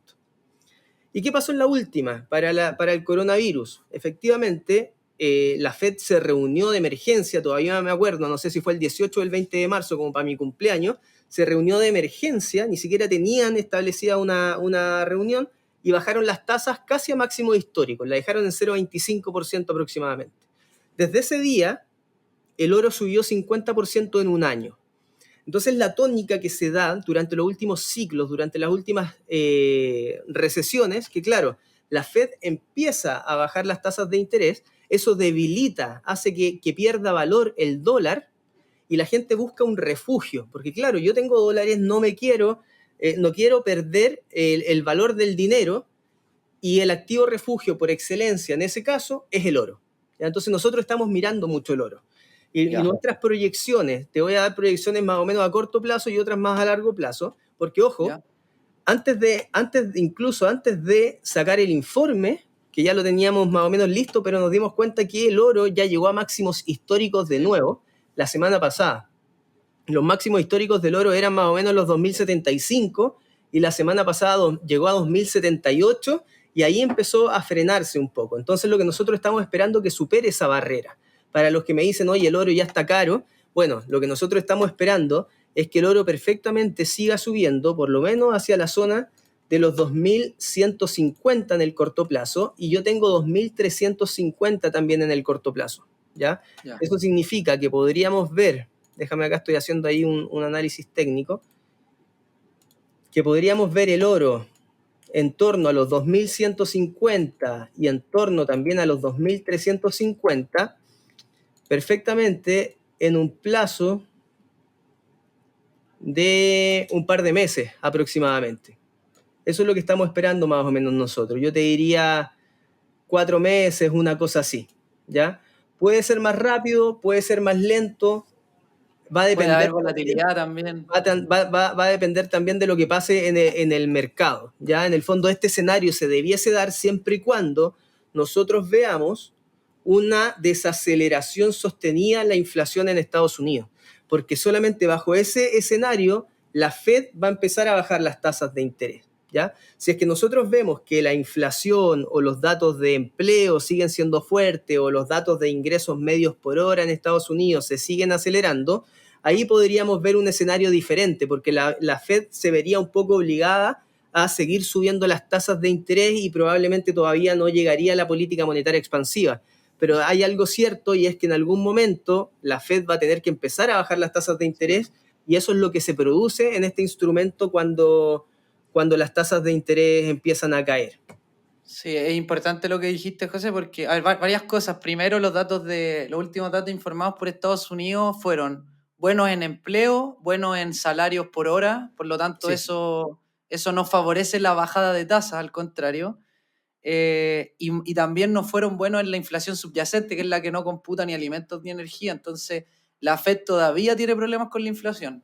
¿Y qué pasó en la última para el coronavirus? Efectivamente, la Fed se reunió de emergencia, todavía me acuerdo, no sé si fue el 18 o el 20 de marzo, como para mi cumpleaños, se reunió de emergencia, ni siquiera tenían establecida una reunión, y bajaron las tasas casi a máximo histórico, la dejaron en 0,25% aproximadamente. Desde ese día, el oro subió 50% en un año. Entonces, la tónica que se da durante los últimos ciclos, durante las últimas recesiones, que claro, la Fed empieza a bajar las tasas de interés, eso debilita, hace que pierda valor el dólar, y la gente busca un refugio, porque claro, yo tengo dólares, no quiero perder el valor del dinero, y el activo refugio por excelencia en ese caso es el oro. ¿Ya? Entonces nosotros estamos mirando mucho el oro. Y nuestras proyecciones, te voy a dar proyecciones más o menos a corto plazo y otras más a largo plazo, porque ojo, incluso antes de sacar el informe, que ya lo teníamos más o menos listo, pero nos dimos cuenta que el oro ya llegó a máximos históricos de nuevo la semana pasada. Los máximos históricos del oro eran más o menos los 2075, y la semana pasada llegó a 2078, y ahí empezó a frenarse un poco. Entonces lo que nosotros estamos esperando es que supere esa barrera. Para los que me dicen, oye, el oro ya está caro, bueno, lo que nosotros estamos esperando es que el oro perfectamente siga subiendo, por lo menos hacia la zona de los 2150 en el corto plazo, y yo tengo 2350 también en el corto plazo, ¿ya? Eso significa que podríamos ver, déjame acá, estoy haciendo ahí un análisis técnico, que podríamos ver el oro en torno a los 2150 y en torno también a los 2350, perfectamente en un plazo de un par de meses aproximadamente. Eso es lo que estamos esperando más o menos nosotros. Yo te diría 4 meses, una cosa así, ¿ya? Puede ser más rápido, puede ser más lento, va a depender. Puede haber volatilidad también. Va a depender también de lo que pase en el mercado, ¿ya? En el fondo, este escenario se debiese dar siempre y cuando nosotros veamos una desaceleración sostenida en la inflación en Estados Unidos, porque solamente bajo ese escenario la Fed va a empezar a bajar las tasas de interés, ¿ya? Si es que nosotros vemos que la inflación o los datos de empleo siguen siendo fuertes, o los datos de ingresos medios por hora en Estados Unidos se siguen acelerando, ahí podríamos ver un escenario diferente, porque la Fed se vería un poco obligada a seguir subiendo las tasas de interés, y probablemente todavía no llegaría a la política monetaria expansiva. Pero hay algo cierto, y es que en algún momento la Fed va a tener que empezar a bajar las tasas de interés, y eso es lo que se produce en este instrumento cuando las tasas de interés empiezan a caer. Sí, es importante lo que dijiste, José, porque hay varias cosas. Primero, los últimos datos informados por Estados Unidos fueron buenos en empleo, buenos en salarios por hora, por lo tanto sí. Eso no favorece la bajada de tasas, al contrario. Y también no fueron buenos en la inflación subyacente, que es la que no computa ni alimentos ni energía. Entonces, la Fed todavía tiene problemas con la inflación.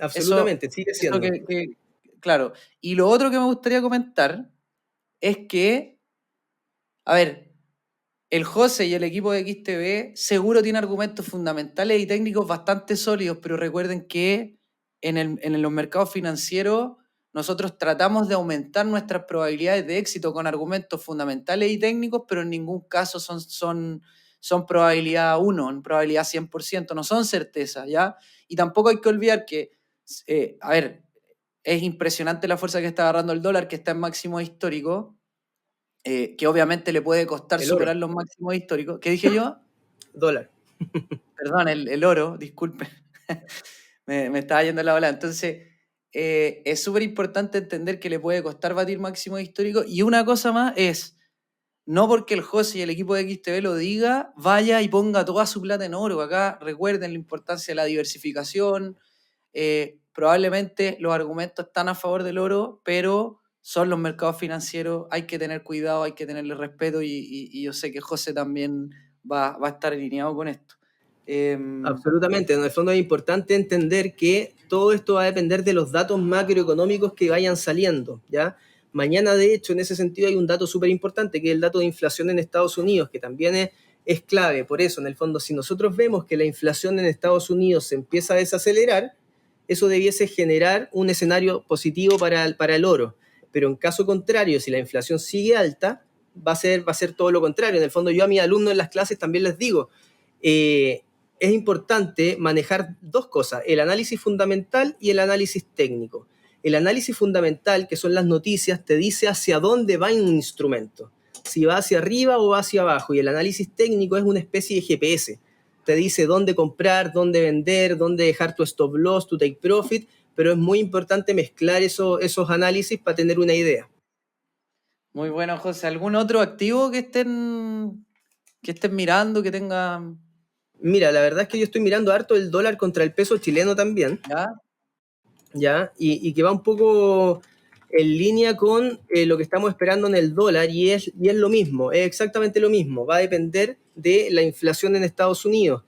Absolutamente, sigue siendo. Claro. Y lo otro que me gustaría comentar es que, a ver, el José y el equipo de XTV seguro tiene argumentos fundamentales y técnicos bastante sólidos, pero recuerden que en los mercados financieros nosotros tratamos de aumentar nuestras probabilidades de éxito con argumentos fundamentales y técnicos, pero en ningún caso son probabilidad 1, en probabilidad 100%, no son certeza, ¿ya? Y tampoco hay que olvidar que A ver, es impresionante la fuerza que está agarrando el dólar, que está en máximo histórico, que obviamente le puede costar El oro. superar los máximos históricos. ¿Qué dije yo? Dólar. Perdón, el oro, disculpe. me estaba yendo la bola. Entonces, es súper importante entender que le puede costar batir máximo histórico. Y una cosa más es, no porque el José y el equipo de XTV lo diga, vaya y ponga toda su plata en oro. Acá recuerden la importancia de la diversificación. Probablemente los argumentos están a favor del oro, pero son los mercados financieros, hay que tener cuidado, hay que tenerle respeto y yo sé que José también va a estar alineado con esto. Absolutamente, en el fondo es importante entender que todo esto va a depender de los datos macroeconómicos que vayan saliendo, ¿ya? Mañana, de hecho, en ese sentido hay un dato súper importante, que es el dato de inflación en Estados Unidos, que también es clave. Por eso, en el fondo, si nosotros vemos que la inflación en Estados Unidos se empieza a desacelerar, eso debiese generar un escenario positivo para el oro. Pero en caso contrario, si la inflación sigue alta, va a ser todo lo contrario. En el fondo, yo a mis alumnos en las clases también les digo, es importante manejar dos cosas, el análisis fundamental y el análisis técnico. El análisis fundamental, que son las noticias, te dice hacia dónde va un instrumento, si va hacia arriba o va hacia abajo, y el análisis técnico es una especie de GPS. Te dice dónde comprar, dónde vender, dónde dejar tu stop loss, tu take profit, pero es muy importante mezclar esos análisis para tener una idea. Muy bueno, José. ¿Algún otro activo que estén mirando, que tengan? Mira, la verdad es que yo estoy mirando harto el dólar contra el peso chileno también. ¿Ya? Y que va un poco en línea con lo que estamos esperando en el dólar y es lo mismo, es exactamente lo mismo, va a depender de la inflación en Estados Unidos.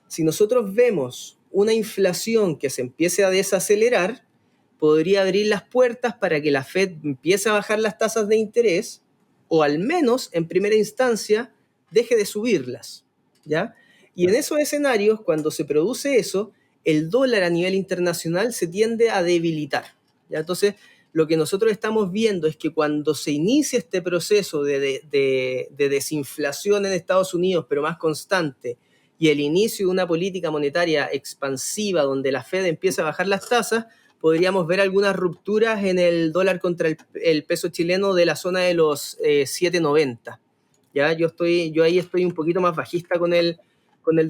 Si nosotros vemos una inflación que se empiece a desacelerar, podría abrir las puertas para que la Fed empiece a bajar las tasas de interés o al menos en primera instancia deje de subirlas, ¿ya? Y en esos escenarios, cuando se produce eso, el dólar a nivel internacional se tiende a debilitar, ¿ya? Entonces, lo que nosotros estamos viendo es que cuando se inicia este proceso de desinflación en Estados Unidos, pero más constante, y el inicio de una política monetaria expansiva donde la Fed empieza a bajar las tasas, podríamos ver algunas rupturas en el dólar contra el peso chileno de la zona de los 7.90. ¿Ya? Yo ahí estoy un poquito más bajista con el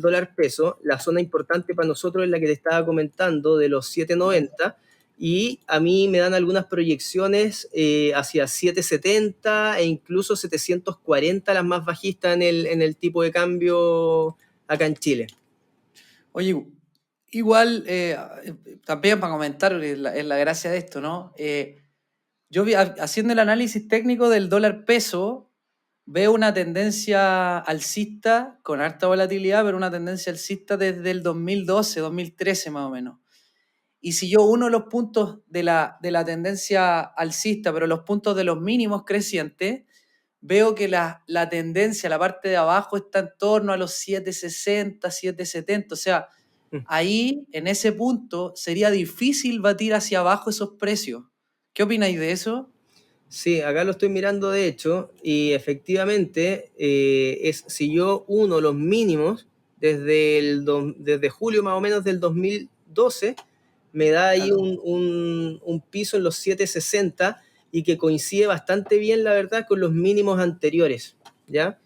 dólar peso. La zona importante para nosotros es la que te estaba comentando, de los 7.90, y a mí me dan algunas proyecciones hacia 7.70 e incluso 740, las más bajistas en el tipo de cambio acá en Chile. Oye, igual, también para comentar, es la gracia de esto, ¿no? Yo haciendo el análisis técnico del dólar peso, veo una tendencia alcista, con harta volatilidad, pero una tendencia alcista desde el 2012, 2013 más o menos. Y si yo uno los puntos de la tendencia alcista, pero los puntos de los mínimos crecientes, veo que la tendencia, la parte de abajo, está en torno a los 7.60, 7.70. O sea, ahí, en ese punto, sería difícil batir hacia abajo esos precios. ¿Qué opináis de eso? Sí, acá lo estoy mirando de hecho, y efectivamente, si yo uno los mínimos desde julio más o menos del 2012, me da ahí Claro. un piso en los 7.60 y que coincide bastante bien, la verdad, con los mínimos anteriores, ¿ya?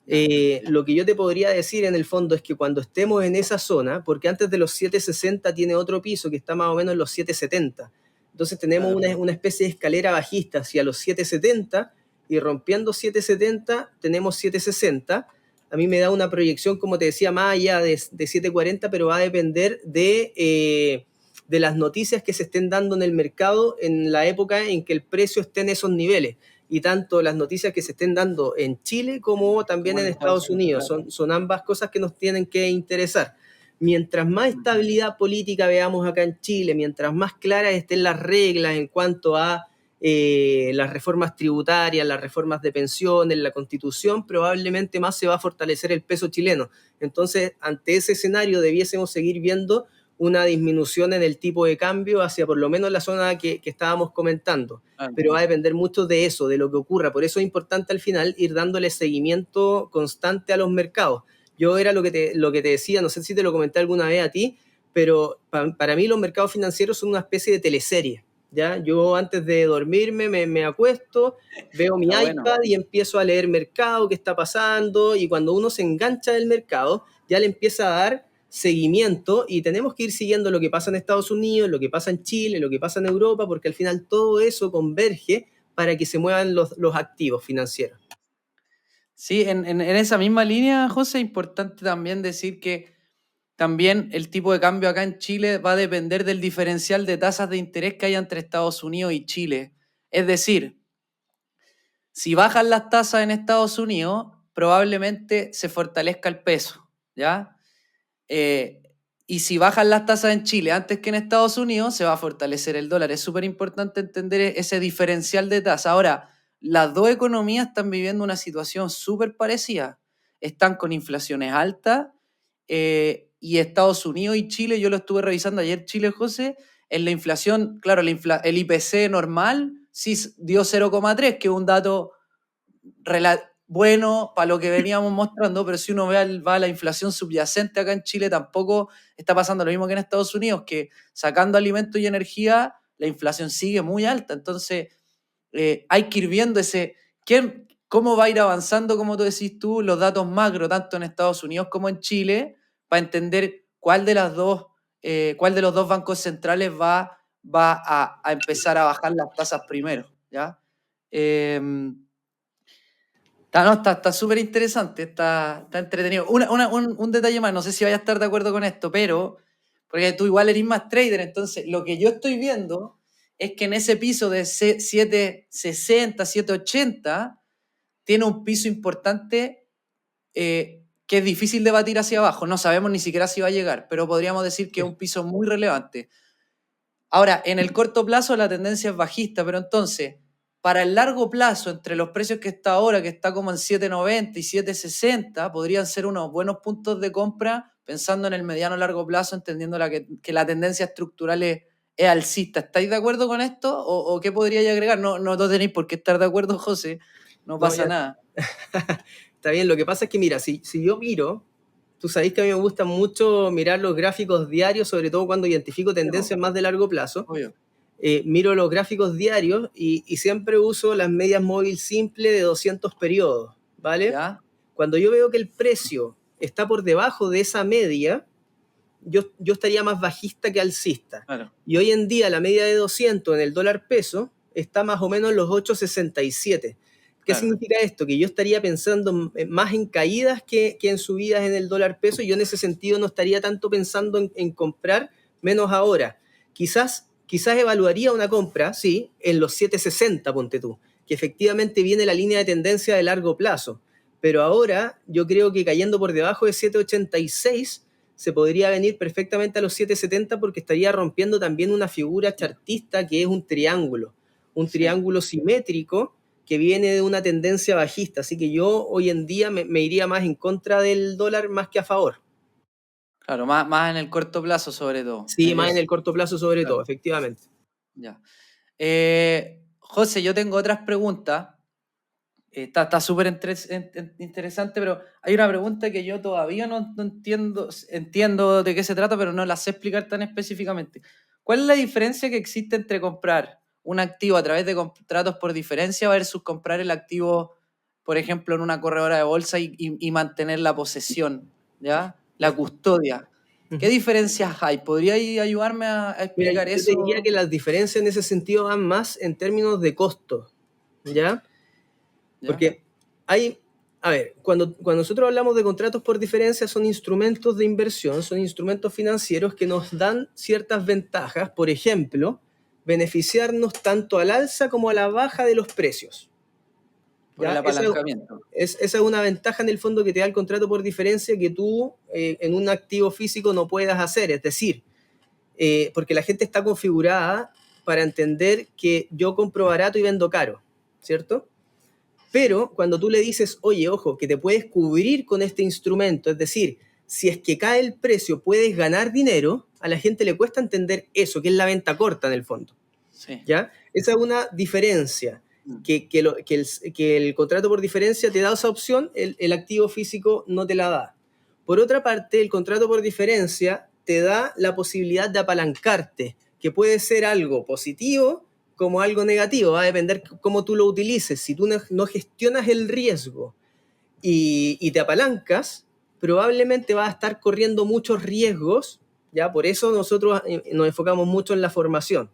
Lo que yo te podría decir en el fondo es que cuando estemos en esa zona, porque antes de los 7.60 tiene otro piso que está más o menos en los 7.70, entonces tenemos Claro. una especie de escalera bajista hacia los 7.70 y rompiendo 7.70 tenemos 7.60. A mí me da una proyección, como te decía, más allá de 7.40, pero va a depender de las noticias que se estén dando en el mercado en la época en que el precio esté en esos niveles. Y tanto las noticias que se estén dando en Chile como también en Estados Unidos. Son ambas cosas que nos tienen que interesar. Mientras más estabilidad política veamos acá en Chile, mientras más claras estén las reglas en cuanto a las reformas tributarias, las reformas de pensiones, la Constitución, probablemente más se va a fortalecer el peso chileno. Entonces, ante ese escenario debiésemos seguir viendo una disminución en el tipo de cambio hacia por lo menos la zona que estábamos comentando. Pero va a depender mucho de eso, de lo que ocurra. Por eso es importante al final ir dándole seguimiento constante a los mercados. Yo era lo que te decía, no sé si te lo comenté alguna vez a ti, pero para mí los mercados financieros son una especie de teleserie, ¿ya? Yo antes de dormirme me acuesto, veo mi Está bueno. iPad y empiezo a leer mercado, qué está pasando, y cuando uno se engancha del mercado, ya le empieza a dar seguimiento y tenemos que ir siguiendo lo que pasa en Estados Unidos, lo que pasa en Chile, lo que pasa en Europa, porque al final todo eso converge para que se muevan los activos financieros. Sí, en esa misma línea, José, es importante también decir que también el tipo de cambio acá en Chile va a depender del diferencial de tasas de interés que haya entre Estados Unidos y Chile. Es decir, si bajan las tasas en Estados Unidos, probablemente se fortalezca el peso, ¿ya? Y si bajan las tasas en Chile antes que en Estados Unidos, se va a fortalecer el dólar. Es súper importante entender ese diferencial de tasa. Ahora, las dos economías están viviendo una situación súper parecida. Están con inflaciones altas y Estados Unidos y Chile, yo lo estuve revisando ayer, Chile, José, en la inflación, claro, el IPC normal sí dio 0,3, que es un dato bueno para lo que veníamos mostrando, pero si uno va a la inflación subyacente acá en Chile, tampoco está pasando lo mismo que en Estados Unidos, que sacando alimentos y energía, la inflación sigue muy alta. Entonces, hay que ir viendo cómo va a ir avanzando, como tú decís tú, los datos macro, tanto en Estados Unidos como en Chile, para entender cuál de los dos bancos centrales va a empezar a bajar las tasas primero, ¿ya? Está súper interesante, está entretenido. Un detalle más, no sé si vayas a estar de acuerdo con esto, pero, porque tú igual eres más trader, entonces lo que yo estoy viendo es que en ese piso de 760, 780, tiene un piso importante que es difícil de batir hacia abajo. No sabemos ni siquiera si va a llegar, pero podríamos decir que es un piso muy relevante. Ahora, en el corto plazo la tendencia es bajista, pero entonces, para el largo plazo, entre los precios que está ahora, que está como en 7.90 y 7.60, podrían ser unos buenos puntos de compra, pensando en el mediano largo plazo, entendiendo que la tendencia estructural es alcista. ¿Estáis de acuerdo con esto? ¿O qué podríais agregar? No tenéis por qué estar de acuerdo, José. No No, pasa ya nada. está bien, lo que pasa es que, mira, si yo miro, tú sabéis que a mí me gusta mucho mirar los gráficos diarios, sobre todo cuando identifico tendencias más de largo plazo. Obvio. Miro los gráficos diarios y siempre uso las medias móviles simples de 200 periodos, ¿vale? ¿Ya? Cuando yo veo que el precio está por debajo de esa media, yo estaría más bajista que alcista. Claro. Y hoy en día la media de 200 en el dólar peso está más o menos en los 8.67. ¿Qué Claro. significa esto? Que yo estaría pensando más en caídas que en subidas en el dólar peso, y yo en ese sentido no estaría tanto pensando en comprar, menos ahora. Quizás evaluaría una compra, sí, en los 7.60, ponte tú, que efectivamente viene la línea de tendencia de largo plazo. Pero ahora yo creo que cayendo por debajo de 7.86 se podría venir perfectamente a los 7.70, porque estaría rompiendo también una figura chartista que es un triángulo simétrico que viene de una tendencia bajista. Así que yo hoy en día me iría más en contra del dólar más que a favor. Claro, más en el corto plazo sobre todo. Sí, más en el corto plazo sobre Claro. todo, efectivamente. Ya. José, yo tengo otras preguntas. Está súper interesante, pero hay una pregunta que yo todavía no entiendo. Entiendo de qué se trata, pero no la sé explicar tan específicamente. ¿Cuál es la diferencia que existe entre comprar un activo a través de contratos por diferencia versus comprar el activo, por ejemplo, en una corredora de bolsa y mantener la posesión, ¿ya? La custodia. ¿Qué diferencias hay? ¿Podríais ayudarme a Mira, explicar yo eso? te diría que las diferencias en ese sentido van más en términos de costo, ¿ya? ¿Ya? Porque a ver, cuando nosotros hablamos de contratos por diferencia, son instrumentos de inversión, son instrumentos financieros que nos dan ciertas ventajas, por ejemplo, beneficiarnos tanto al alza como a la baja de los precios. Por el ¿Ya? apalancamiento. Esa es una ventaja en el fondo que te da el contrato por diferencia, que tú en un activo físico no puedas hacer. Es decir, porque la gente está configurada para entender que yo compro barato y vendo caro, ¿cierto? Pero cuando tú le dices, oye, ojo, que te puedes cubrir con este instrumento, es decir, si es que cae el precio, puedes ganar dinero, a la gente le cuesta entender eso, que es la venta corta en el fondo. Sí. ¿Ya? Esa es una diferencia, que el contrato por diferencia te da esa opción, el activo físico no te la da. Por otra parte, el contrato por diferencia te da la posibilidad de apalancarte, que puede ser algo positivo como algo negativo, va a depender cómo tú lo utilices. Si tú no gestionas el riesgo y te apalancas, probablemente vas a estar corriendo muchos riesgos, ¿ya? Por eso nosotros nos enfocamos mucho en la formación,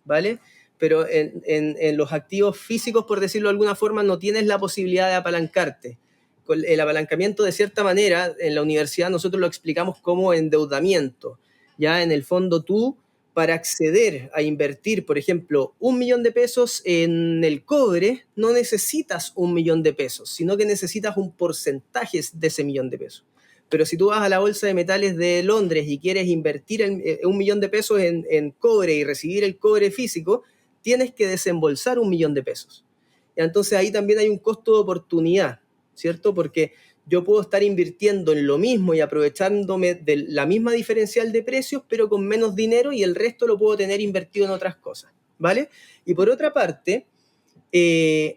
¿vale? Pero en los activos físicos, por decirlo de alguna forma, no tienes la posibilidad de apalancarte. Con el apalancamiento, de cierta manera, en la universidad nosotros lo explicamos como endeudamiento. Ya en el fondo tú, para acceder a invertir, por ejemplo, 1.000.000 de pesos en el cobre, no necesitas 1.000.000 de pesos, sino que necesitas un porcentaje de ese 1.000.000 de pesos. Pero si tú vas a la Bolsa de Metales de Londres y quieres invertir 1.000.000 de pesos en cobre y recibir el cobre físico, tienes que desembolsar 1.000.000 de pesos. Entonces ahí también hay un costo de oportunidad, ¿cierto? Porque yo puedo estar invirtiendo en lo mismo y aprovechándome de la misma diferencial de precios, pero con menos dinero, y el resto lo puedo tener invertido en otras cosas, ¿vale? Y por otra parte, el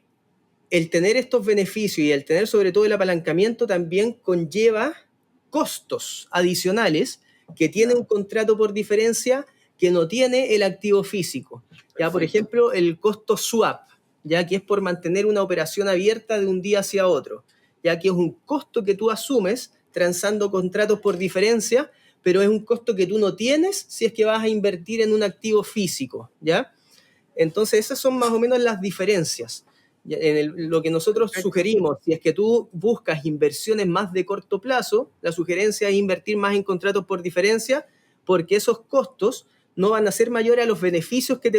tener estos beneficios y el tener sobre todo el apalancamiento también conlleva costos adicionales que tiene un contrato por diferencia que no tiene el activo físico. Ya, por ejemplo, el costo swap, ya que es por mantener una operación abierta de un día hacia otro, ya que es un costo que tú asumes transando contratos por diferencia, pero es un costo que tú no tienes si es que vas a invertir en un activo físico, ¿ya? Entonces esas son más o menos las diferencias. Lo que nosotros sugerimos, si es que tú buscas inversiones más de corto plazo, la sugerencia es invertir más en contratos por diferencia, porque esos costos no van a ser mayores a los beneficios que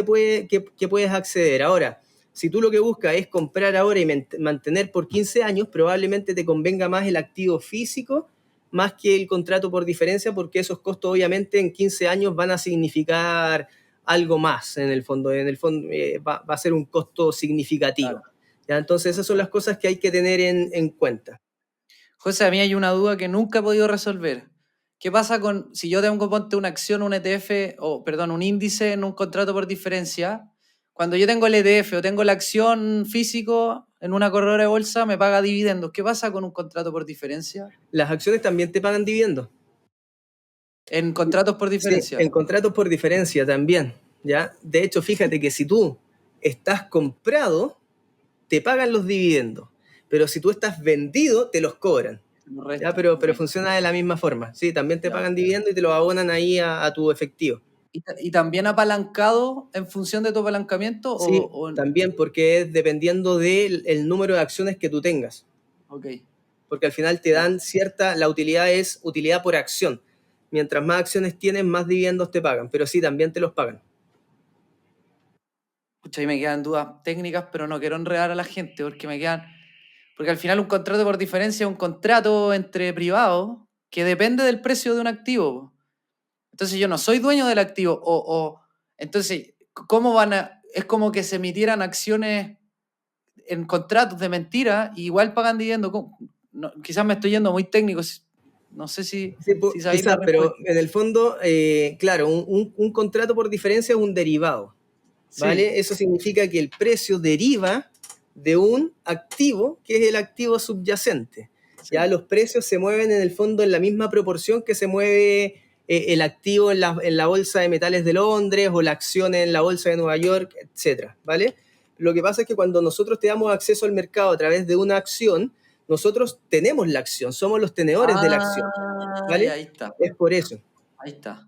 puedes acceder. Ahora, si tú lo que buscas es comprar ahora y mantener por 15 años, probablemente te convenga más el activo físico más que el contrato por diferencia, porque esos costos obviamente en 15 años van a significar algo más en el fondo. Va a ser un costo significativo. Claro. ¿Ya? Entonces esas son las cosas que hay que tener en cuenta. José, a mí hay una duda que nunca he podido resolver. ¿Qué pasa si yo tengo, ponte una acción, un ETF, un índice en un contrato por diferencia? Cuando yo tengo el ETF o tengo la acción físico en una corredora de bolsa, me paga dividendos. ¿Qué pasa con un contrato por diferencia? Las acciones también te pagan dividendos. ¿En contratos por diferencia? Sí, en contratos por diferencia también, ¿ya? De hecho, fíjate que si tú estás comprado, te pagan los dividendos, pero si tú estás vendido, te los cobran. ¿Ya? Pero funciona de la misma forma. Sí, también te pagan dividendos y te los abonan ahí a tu efectivo. ¿Y también apalancado en función de tu apalancamiento? Sí, también, porque es dependiendo del número de acciones que tú tengas. Ok. Porque al final te dan la utilidad es utilidad por acción. Mientras más acciones tienes, más dividendos te pagan, pero sí, también te los pagan. Pucha, ahí me quedan dudas técnicas, pero no quiero enredar a la gente porque al final un contrato por diferencia es un contrato entre privados que depende del precio de un activo. Entonces yo no soy dueño del activo. Entonces, ¿cómo es como que se emitieran acciones en contratos de mentira y igual pagan dividendos? No, quizás me estoy yendo muy técnico. No sé si quizás, pero en el fondo, claro, un contrato por diferencia es un derivado, ¿vale? Sí. Eso significa que el precio deriva de un activo que es el activo subyacente. Sí. Ya los precios se mueven en el fondo en la misma proporción que se mueve el activo en la Bolsa de Metales de Londres o la acción en la Bolsa de Nueva York, etcétera, ¿vale? Lo que pasa es que cuando nosotros te damos acceso al mercado a través de una acción, nosotros tenemos la acción, somos los tenedores de la acción, ¿vale? Ahí está. Es por eso. Ahí está.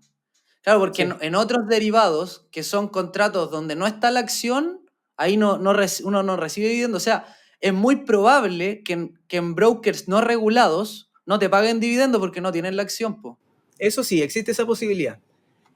Claro, porque sí. en otros derivados, que son contratos donde no está la acción, ahí uno no recibe dividendos. O sea, es muy probable que en brokers no regulados no te paguen dividendos porque no tienen la acción, po. Eso sí, existe esa posibilidad.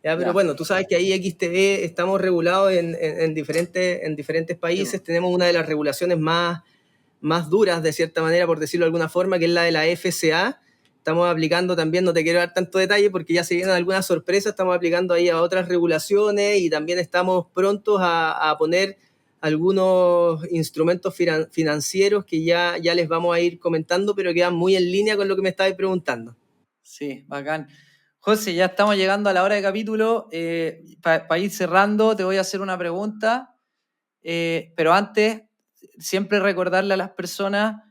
¿Ya? Pero bueno, tú sabes que ahí XTB estamos regulados en diferentes países. Sí. Tenemos una de las regulaciones más duras, de cierta manera, por decirlo de alguna forma, que es la de la FCA. Estamos aplicando también, no te quiero dar tanto detalle porque ya se vienen algunas sorpresas, estamos aplicando ahí a otras regulaciones y también estamos prontos a poner algunos instrumentos financieros que ya les vamos a ir comentando, pero que van muy en línea con lo que me estabas preguntando. Sí, bacán. José, ya estamos llegando a la hora de capítulo. Para ir cerrando, te voy a hacer una pregunta, pero antes, siempre recordarle a las personas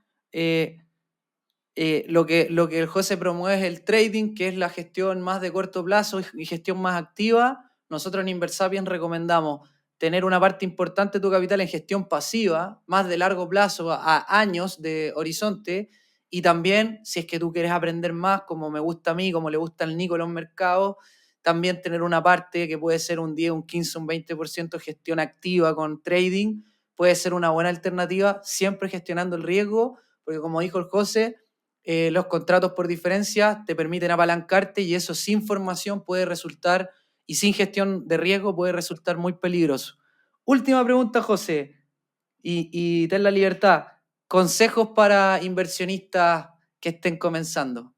Lo que el José promueve es el trading, que es la gestión más de corto plazo y gestión más activa. Nosotros en Inversapiens recomendamos tener una parte importante de tu capital en gestión pasiva, más de largo plazo, a años de horizonte, y también, si es que tú quieres aprender más, como me gusta a mí, como le gusta al Nico en los mercados, también tener una parte que puede ser un 10, un 15, un 20% gestión activa con trading, puede ser una buena alternativa, siempre gestionando el riesgo, porque como dijo el José, los contratos por diferencia te permiten apalancarte y eso sin formación puede resultar, y sin gestión de riesgo puede resultar muy peligroso. Última pregunta, José, y ten la libertad. Consejos para inversionistas que estén comenzando.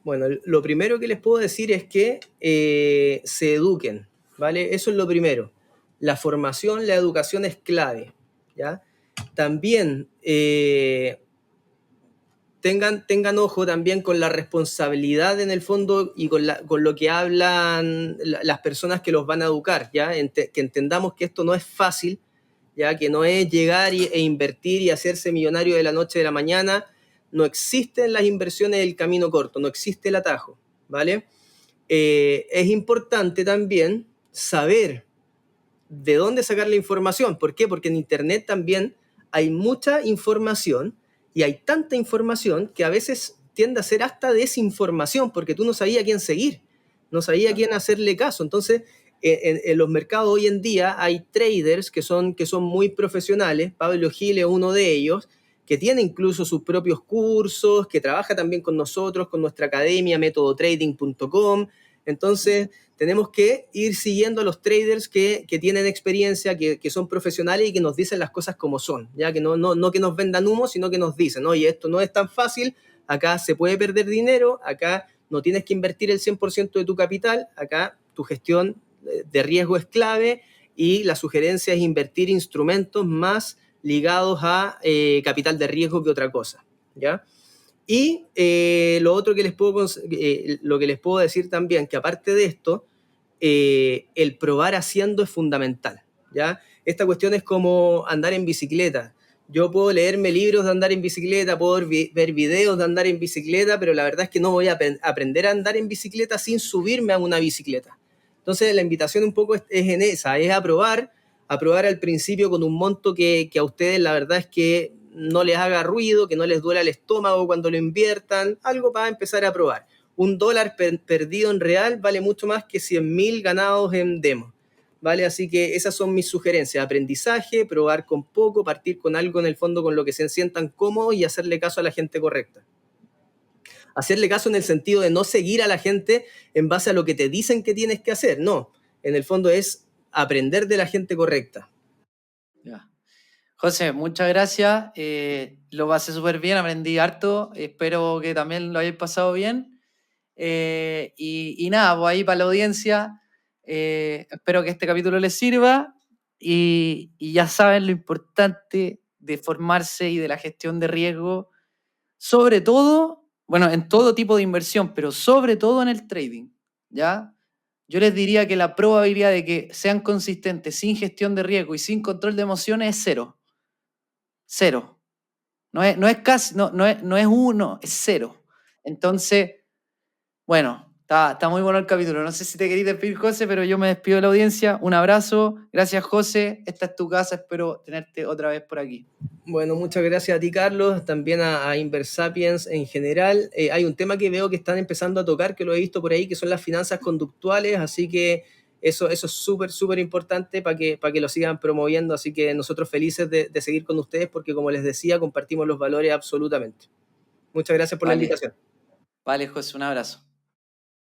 Bueno, lo primero que les puedo decir es que se eduquen, ¿vale? Eso es lo primero. La formación, la educación es clave, ¿ya? También tengan ojo también con la responsabilidad en el fondo y con lo que hablan las personas que los van a educar, ¿ya? Que entendamos que esto no es fácil, ¿ya? Que no es llegar e invertir y hacerse millonario de la noche a la mañana. No existen las inversiones del camino corto, no existe el atajo, ¿vale? Es importante también saber de dónde sacar la información. ¿Por qué? Porque en Internet también hay mucha información y hay tanta información que a veces tiende a ser hasta desinformación porque tú no sabías a quién seguir, no sabías a quién hacerle caso. Entonces, en los mercados hoy en día hay traders que son muy profesionales. Pablo Gil es uno de ellos, que tiene incluso sus propios cursos, que trabaja también con nosotros, con nuestra academia, métodotrading.com. Entonces, tenemos que ir siguiendo a los traders que tienen experiencia, que son profesionales y que nos dicen las cosas como son, ya que no que nos vendan humo, sino que nos dicen, oye, esto no es tan fácil, acá se puede perder dinero, acá no tienes que invertir el 100% de tu capital, acá tu gestión de riesgo es clave y la sugerencia es invertir instrumentos más ligados a capital de riesgo que otra cosa, ¿ya? Y lo otro que lo que les puedo decir también, que aparte de esto, el probar haciendo es fundamental, ¿ya? Esta cuestión es como andar en bicicleta. Yo puedo leerme libros de andar en bicicleta, puedo ver videos de andar en bicicleta, pero la verdad es que no voy a aprender a andar en bicicleta sin subirme a una bicicleta. Entonces la invitación un poco es en esa, es a probar al principio con un monto que a ustedes la verdad es que no les haga ruido, que no les duela el estómago cuando lo inviertan, algo para empezar a probar. $1 perdido en real vale mucho más que 100.000 ganados en demo, ¿vale? Así que esas son mis sugerencias: aprendizaje, probar con poco, partir con algo en el fondo con lo que se sientan cómodos y hacerle caso a la gente correcta. Hacerle caso en el sentido de no seguir a la gente en base a lo que te dicen que tienes que hacer, no. En el fondo es aprender de la gente correcta. Ya. José, muchas gracias. Lo pasé súper bien, aprendí harto. Espero que también lo hayáis pasado bien. Y nada, pues ahí para la audiencia, espero que este capítulo les sirva. Y ya saben lo importante de formarse y de la gestión de riesgo, sobre todo, bueno, en todo tipo de inversión, pero sobre todo en el trading, ¿ya? Yo les diría que la probabilidad de que sean consistentes sin gestión de riesgo y sin control de emociones es cero. Cero. No es casi, no es uno, es cero. Entonces, bueno, está muy bueno el capítulo. No sé si te querís despedir, José, pero yo me despido de la audiencia. Un abrazo. Gracias, José. Esta es tu casa. Espero tenerte otra vez por aquí. Bueno, muchas gracias a ti, Carlos, también a Inversapiens en general. Hay un tema que veo que están empezando a tocar, que lo he visto por ahí, que son las finanzas conductuales, así que eso es súper importante para que lo sigan promoviendo, así que nosotros felices de seguir con ustedes porque, como les decía, compartimos los valores absolutamente. Muchas gracias por la Vale, invitación. vale, José, un abrazo.